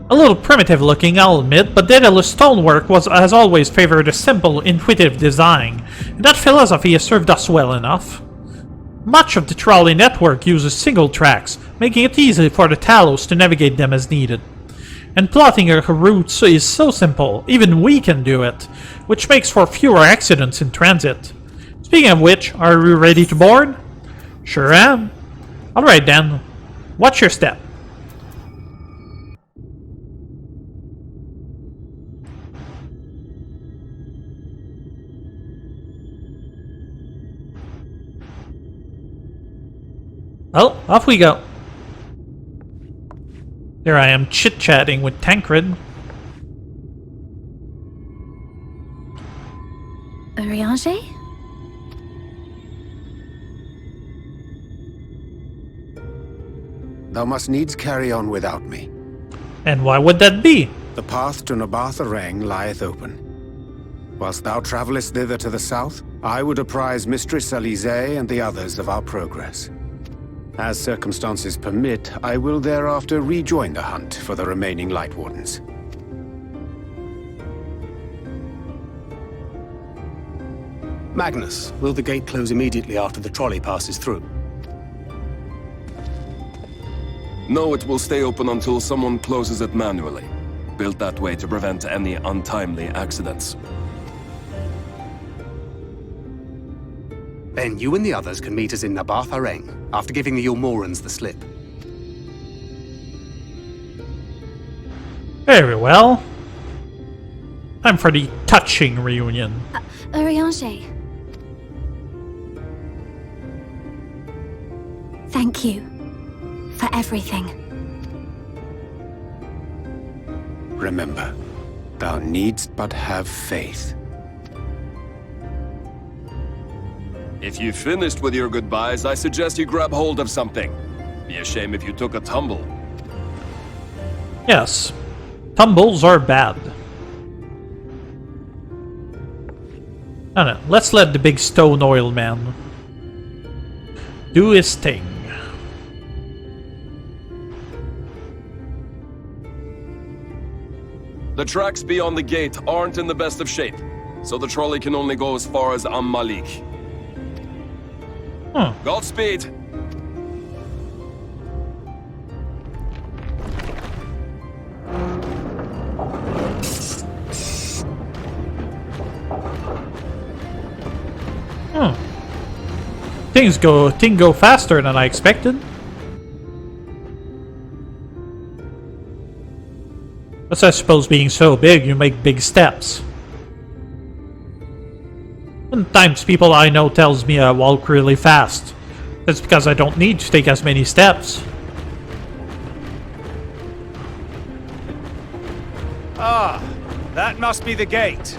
A little primitive looking, I'll admit, but Daedalus stonework has always favored a simple, intuitive design, and that philosophy has served us well enough. Much of the trolley network uses single tracks, making it easy for the Talos to navigate them as needed. And plotting a route is so simple, even we can do it, which makes for fewer accidents in transit. Speaking of which, are we ready to board? Sure am. Alright then, watch your step. Well, off we go. There I am chit-chatting with Tancred. Urianger? thou must needs carry on without me. And why would that be? The path to Aam Araeng lieth open. Whilst thou travellest thither to the south, I would apprise Mistress Alize and the others of our progress. As circumstances permit, I will thereafter rejoin the hunt for the remaining Light Wardens. Magnus, will the gate close immediately after the trolley passes through? No, it will stay open until someone closes it manually. Built that way to prevent any untimely accidents. Then you and the others can meet us in Aam Araeng, after giving the Eulmorans the slip. Very well. Time for the touching reunion. Araeng. Thank you for everything. Remember, thou needst but have faith. If you've finished with your goodbyes, I suggest you grab hold of something. Be a shame if you took a tumble. Yes. Tumbles are bad. No, let's let the big stone oil man do his thing. The tracks beyond the gate aren't in the best of shape, so the trolley can only go as far as Malik. Godspeed! Things go faster than I expected. But I suppose being so big, you make big steps. Sometimes people I know tells me I walk really fast. That's because I don't need to take as many steps. Ah, that must be the gate.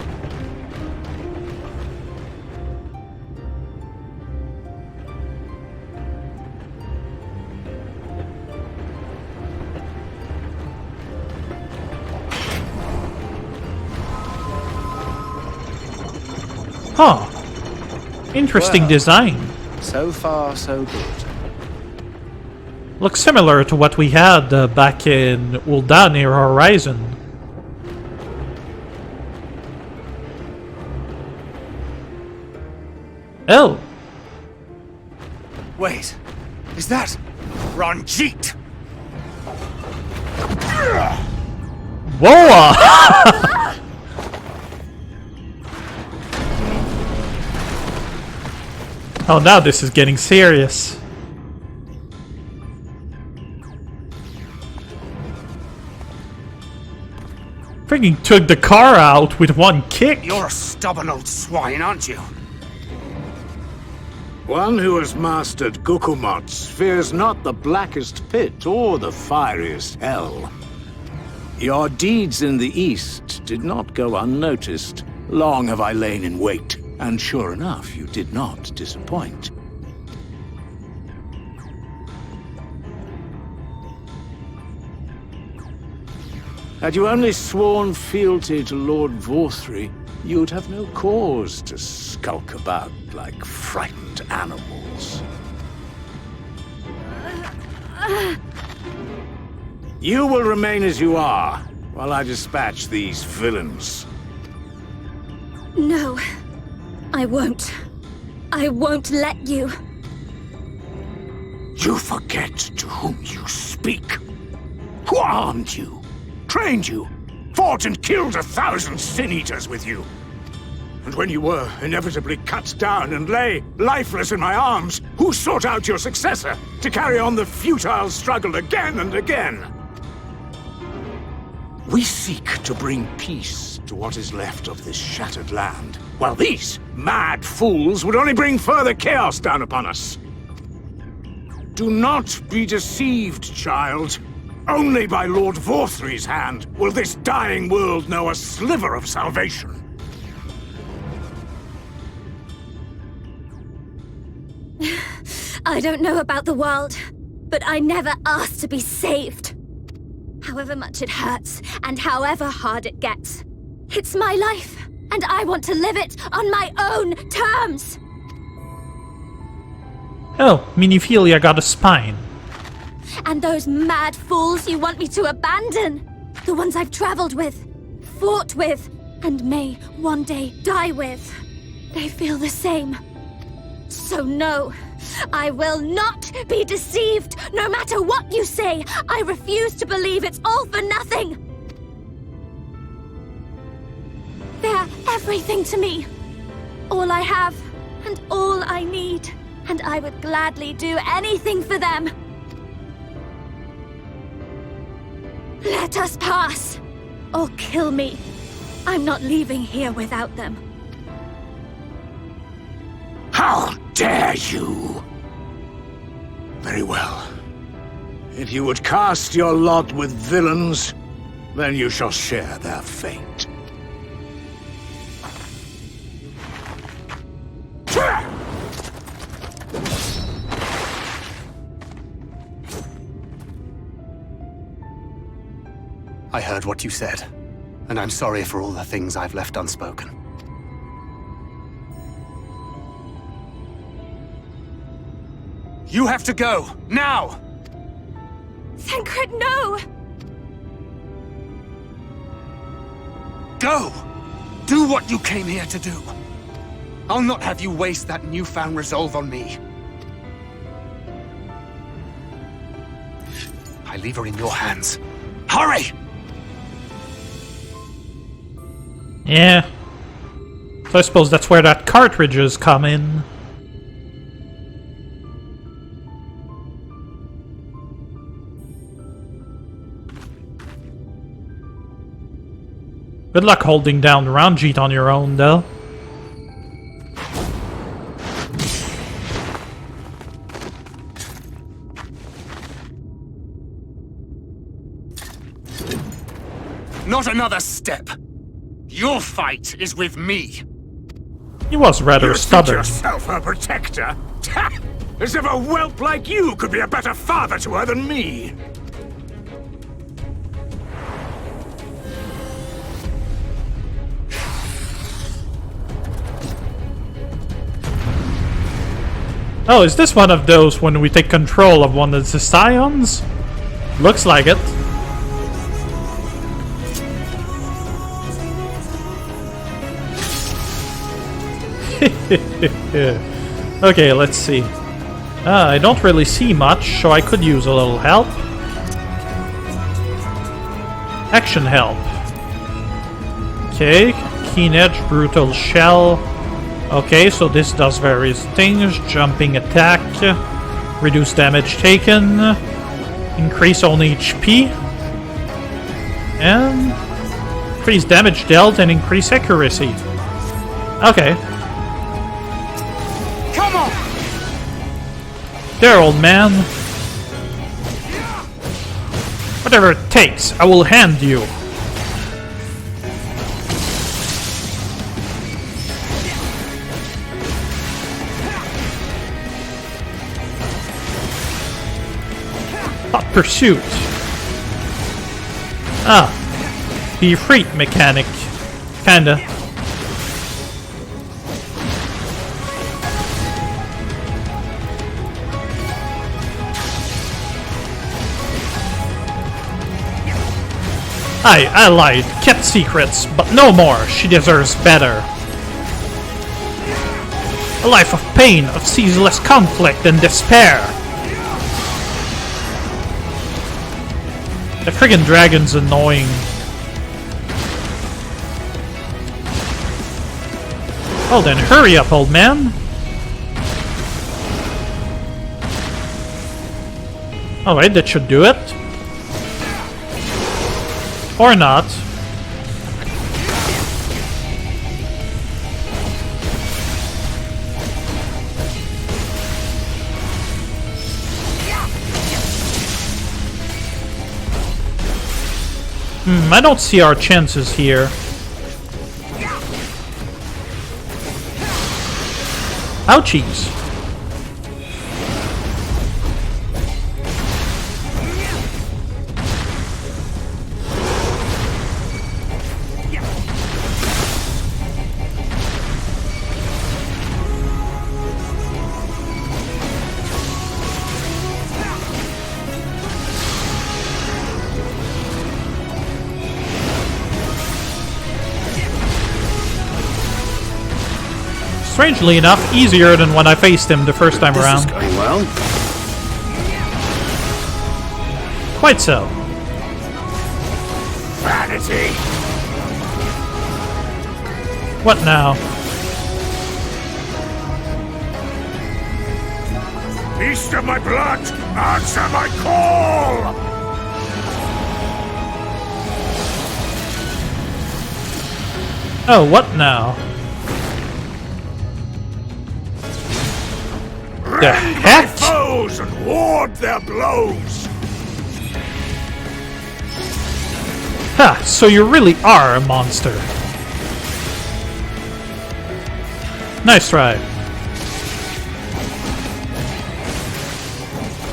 Huh. Interesting design. So far, so good. Looks similar to what we had back in Ul'dah near Horizon. Oh. Wait, is that Ranjit? Whoa! Oh, now this is getting serious. Freaking took the car out with one kick. You're a stubborn old swine, aren't you? One who has mastered Gukumots fears not the blackest pit or the fieriest hell. Your deeds in the east did not go unnoticed. Long have I lain in wait, and sure enough, you did not disappoint. Had you only sworn fealty to Lord Vorthry, you'd have no cause to skulk about like frightened animals. You will remain as you are, while I dispatch these villains. No, I won't. I won't let you. You forget to whom you speak. Who armed you, trained you, fought and killed 1,000 sin-eaters with you. And when you were inevitably cut down and lay lifeless in my arms, who sought out your successor to carry on the futile struggle again and again? We seek to bring peace to what is left of this shattered land, while these mad fools would only bring further chaos down upon us. Do not be deceived, child. Only by Lord Vorthry's hand will this dying world know a sliver of salvation. I don't know about the world, but I never asked to be saved. However much it hurts, and however hard it gets. It's my life, and I want to live it on my own terms! Oh, Minifilia got a spine. And those mad fools you want me to abandon? The ones I've traveled with, fought with, and may one day die with. They feel the same. So no, I will not be deceived, no matter what you say. I refuse to believe it's all for nothing. They're everything to me. All I have, and all I need. And I would gladly do anything for them. Let us pass, or kill me. I'm not leaving here without them. How dare you! Very well. If you would cast your lot with villains, then you shall share their fate. I heard what you said, and I'm sorry for all the things I've left unspoken. You have to go, now! Thancred, no! Go! Do what you came here to do. I'll not have you waste that newfound resolve on me. I leave her in your hands. Hurry! Yeah. So I suppose that's where that cartridges come in. Good luck holding down Ranjit on your own, though. Not another step. Your fight is with me. He was rather You stubborn. think yourself her protector? As if a whelp like you could be a better father to her than me. Oh, is this one of those when we take control of one of the scions? Looks like it. Okay, let's see. I don't really see much, so I could use a little help. Action help. Okay, keen edge, brutal shell. Okay, so this does various things. Jumping attack, reduce damage taken, increase own HP, and increase damage dealt and increase accuracy. Okay. Come on! There, old man. Whatever it takes, I will hand you. Hot pursuit. Ah. Be freight mechanic. Kinda. I lied. Kept secrets, but no more. She deserves better. A life of pain, of ceaseless conflict and despair. The friggin' dragon's annoying. Well then, hurry up, old man. Alright, that should do it. Or not. I don't see our chances here. Ouchies. Strangely enough, easier than when I faced him the first time around. This is going well. Quite so. Vanity. What now? Beast of my blood, answer my call! Oh, what now? The heck? Foes and ward their blows! Ha, so you really are a monster. Nice try.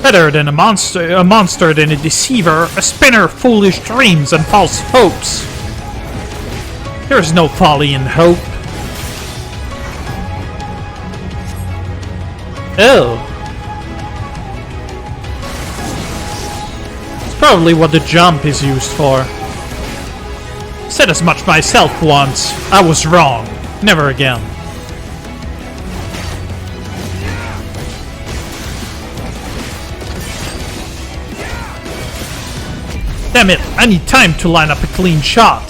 Better than a monster than a deceiver, a spinner of foolish dreams and false hopes. There is no folly in hope. Oh. It's probably what the jump is used for. Said as much myself once. I was wrong. Never again. Damn it, I need time to line up a clean shot.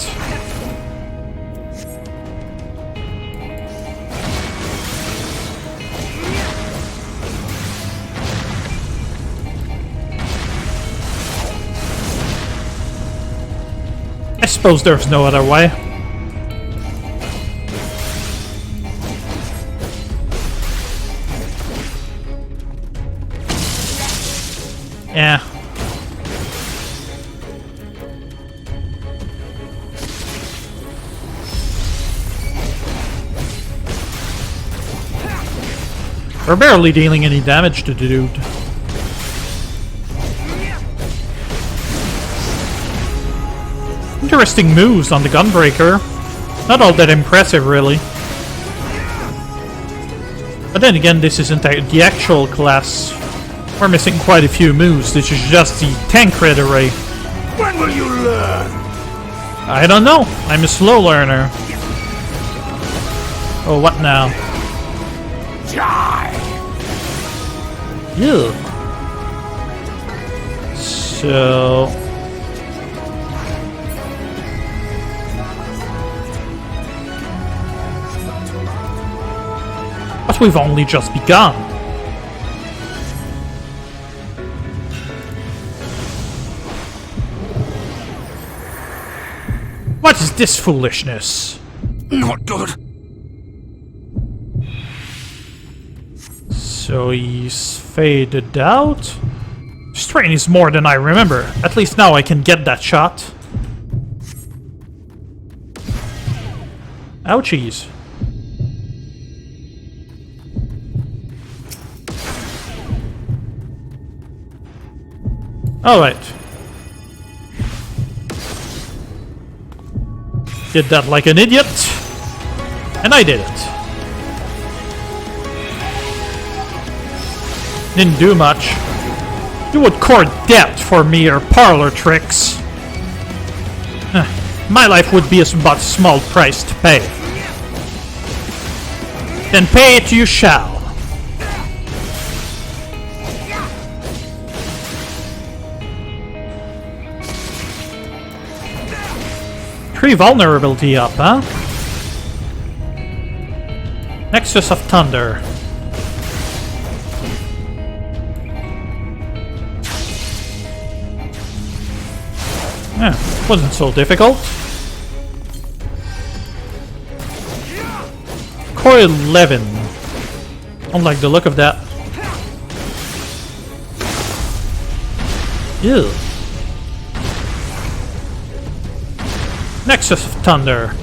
I suppose there's no other way. Yeah. We're barely dealing any damage to the dude. Interesting moves on the Gunbreaker. Not all that impressive, really. But then again, this isn't the actual class. We're missing quite a few moves. This is just the Tancred array. When will you learn? I don't know. I'm a slow learner. Oh, what now? Die! Ew. So... But we've only just begun. What is this foolishness? Not good. So he's faded out? Strain is more than I remember. At least now I can get that shot. Ouchies. Alright. Did that like an idiot. And I did it. Didn't do much. You would court debt for mere parlor tricks. My life would be but a small price to pay. Then pay it you shall. Pretty vulnerability up, huh? Nexus of Thunder. Yeah, wasn't so difficult. Coil 11. Don't like the look of that. Ew. Nexus of Thunder.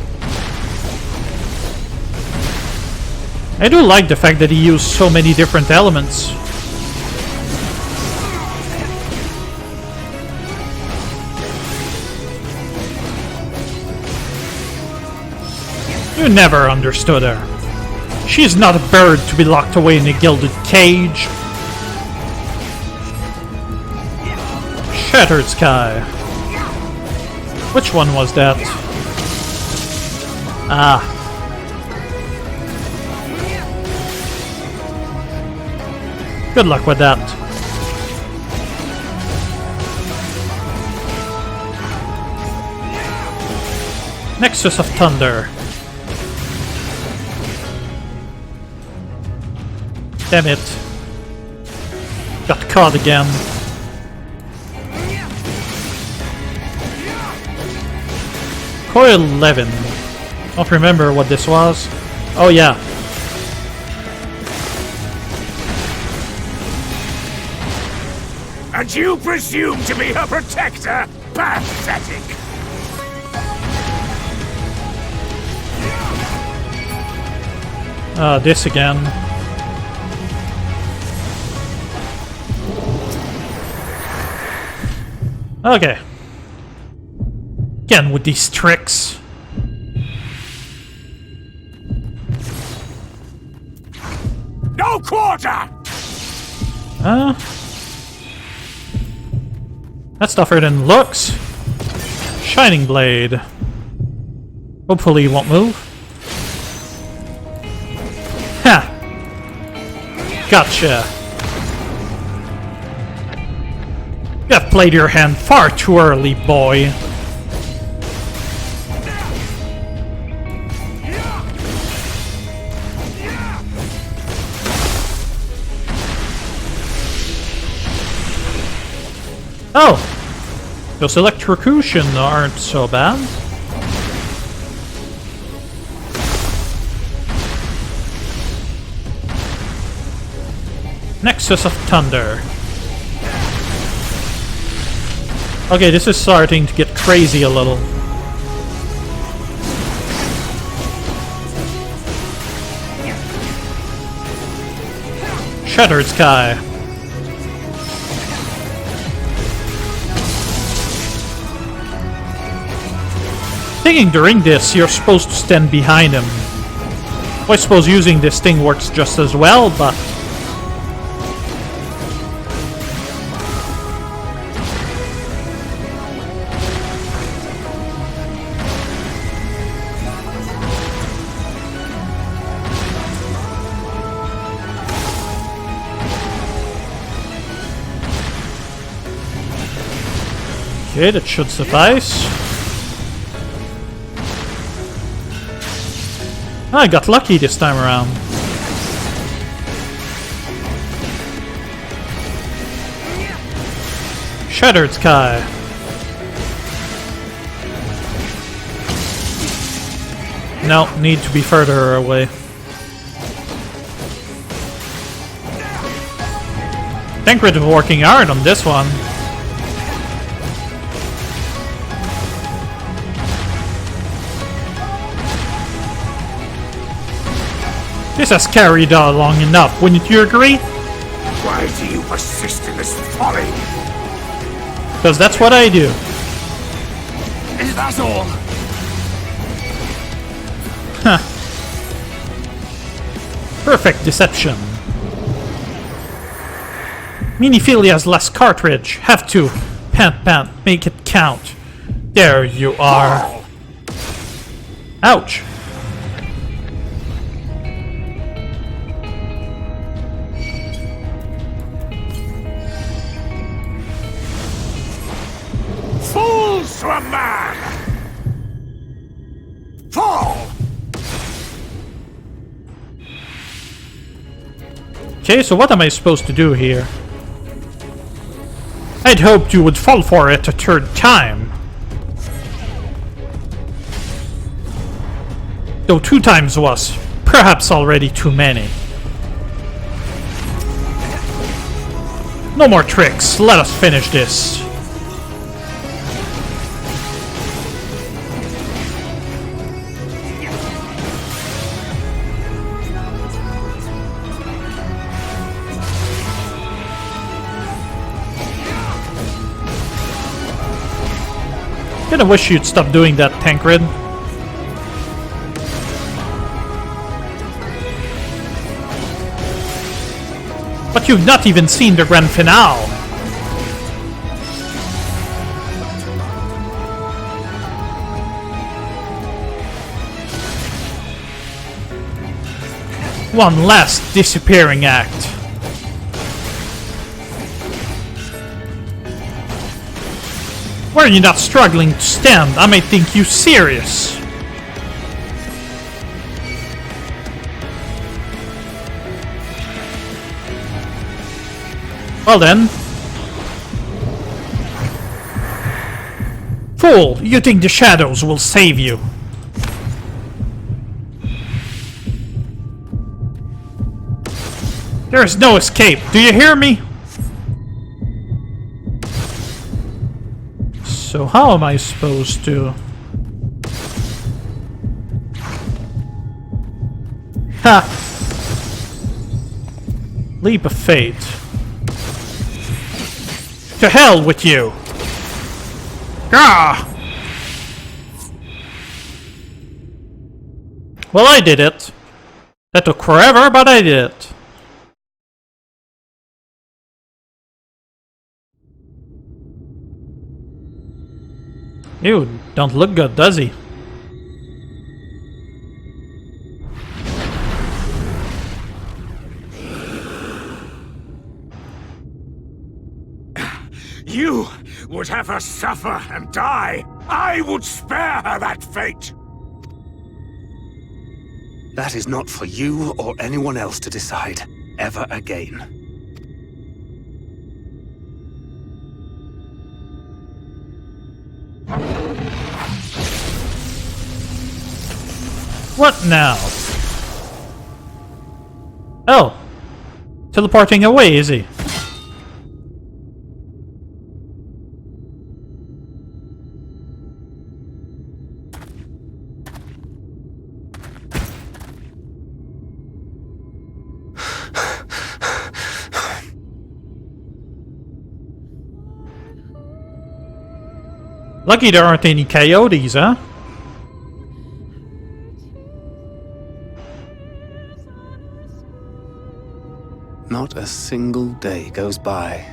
I do like the fact that he used so many different elements. You never understood her. She is not a bird to be locked away in a gilded cage. Shattered Sky. Which one was that? Ah. Good luck with that. Nexus of Thunder. Damn it. Got caught again. Coil 11. Don't remember what this was. Oh yeah. And you presume to be her protector? Pathetic! This again. Okay. Again with these tricks. No quarter! That's tougher than looks. Shining Blade. Hopefully he won't move. Ha! Gotcha. You have played your hand far too early, boy. Oh! Those electrocution aren't so bad. Nexus of Thunder. Okay, this is starting to get crazy a little. Shattered Sky. Thinking during this, you're supposed to stand behind him. Well, I suppose using this thing works just as well, but... Okay, that should suffice. I got lucky this time around. Shattered Sky. No, need to be further away. Tancred working hard on this one. This has carried on long enough, wouldn't you agree? Why do you persist in this folly? Because that's what I do. Is that all? Huh. Perfect deception. Minifilia's last cartridge. Have to. Pant pant, make it count. There you are. Ouch. Fools to a man! Fall! Okay, so what am I supposed to do here? I'd hoped you would fall for it a third time. Though 2 times was perhaps already too many. No more tricks, let us finish this. Kinda wish you'd stop doing that, Tancred. But you've not even seen the grand finale. One last disappearing act. Were you not struggling to stand? I might think you serious. Well then. Fool, you think the shadows will save you? There is no escape, do you hear me? So how am I supposed to... Ha! Leap of fate. To hell with you! Ah! Well, I did it. That took forever, but I did it. Ew, don't look good, does he? You would have her suffer and die. I would spare her that fate. That is not for you or anyone else to decide, ever again. What now? Oh. Teleporting away, is he? Lucky there aren't any coyotes, huh? Not a single day goes by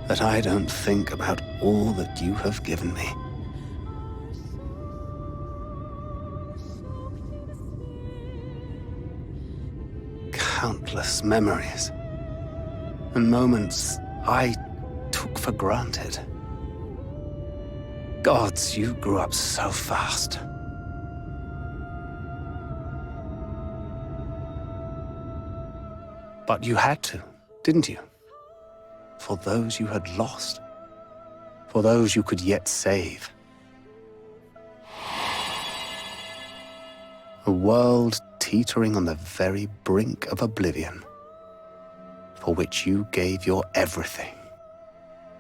that I don't think about all that you have given me. Countless memories and moments I took for granted. Gods, you grew up so fast. But you had to, didn't you? For those you had lost. For those you could yet save. A world teetering on the very brink of oblivion, for which you gave your everything,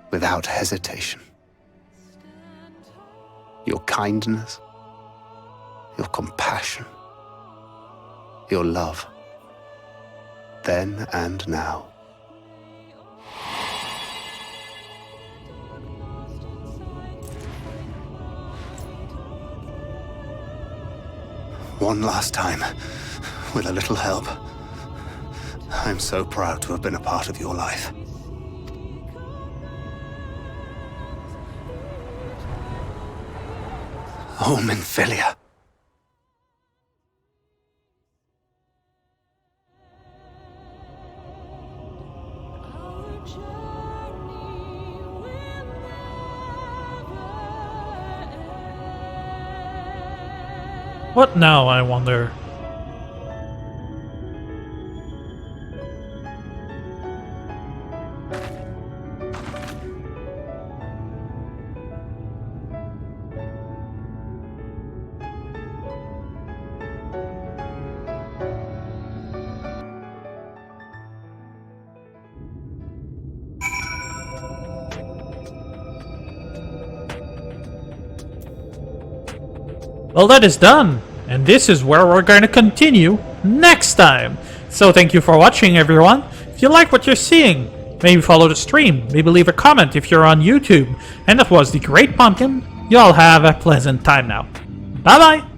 without hesitation. Your kindness, your compassion, your love. Then and now. One last time, with a little help. I'm so proud to have been a part of your life. Oh, Minfilia. What now, I wonder? Well, that is done, and this is where we're going to continue next time. So thank you for watching, everyone. If you like what you're seeing, maybe follow the stream, maybe leave a comment if you're on YouTube. And that was the Great Pumpkin. You all have a pleasant time now. Bye-bye!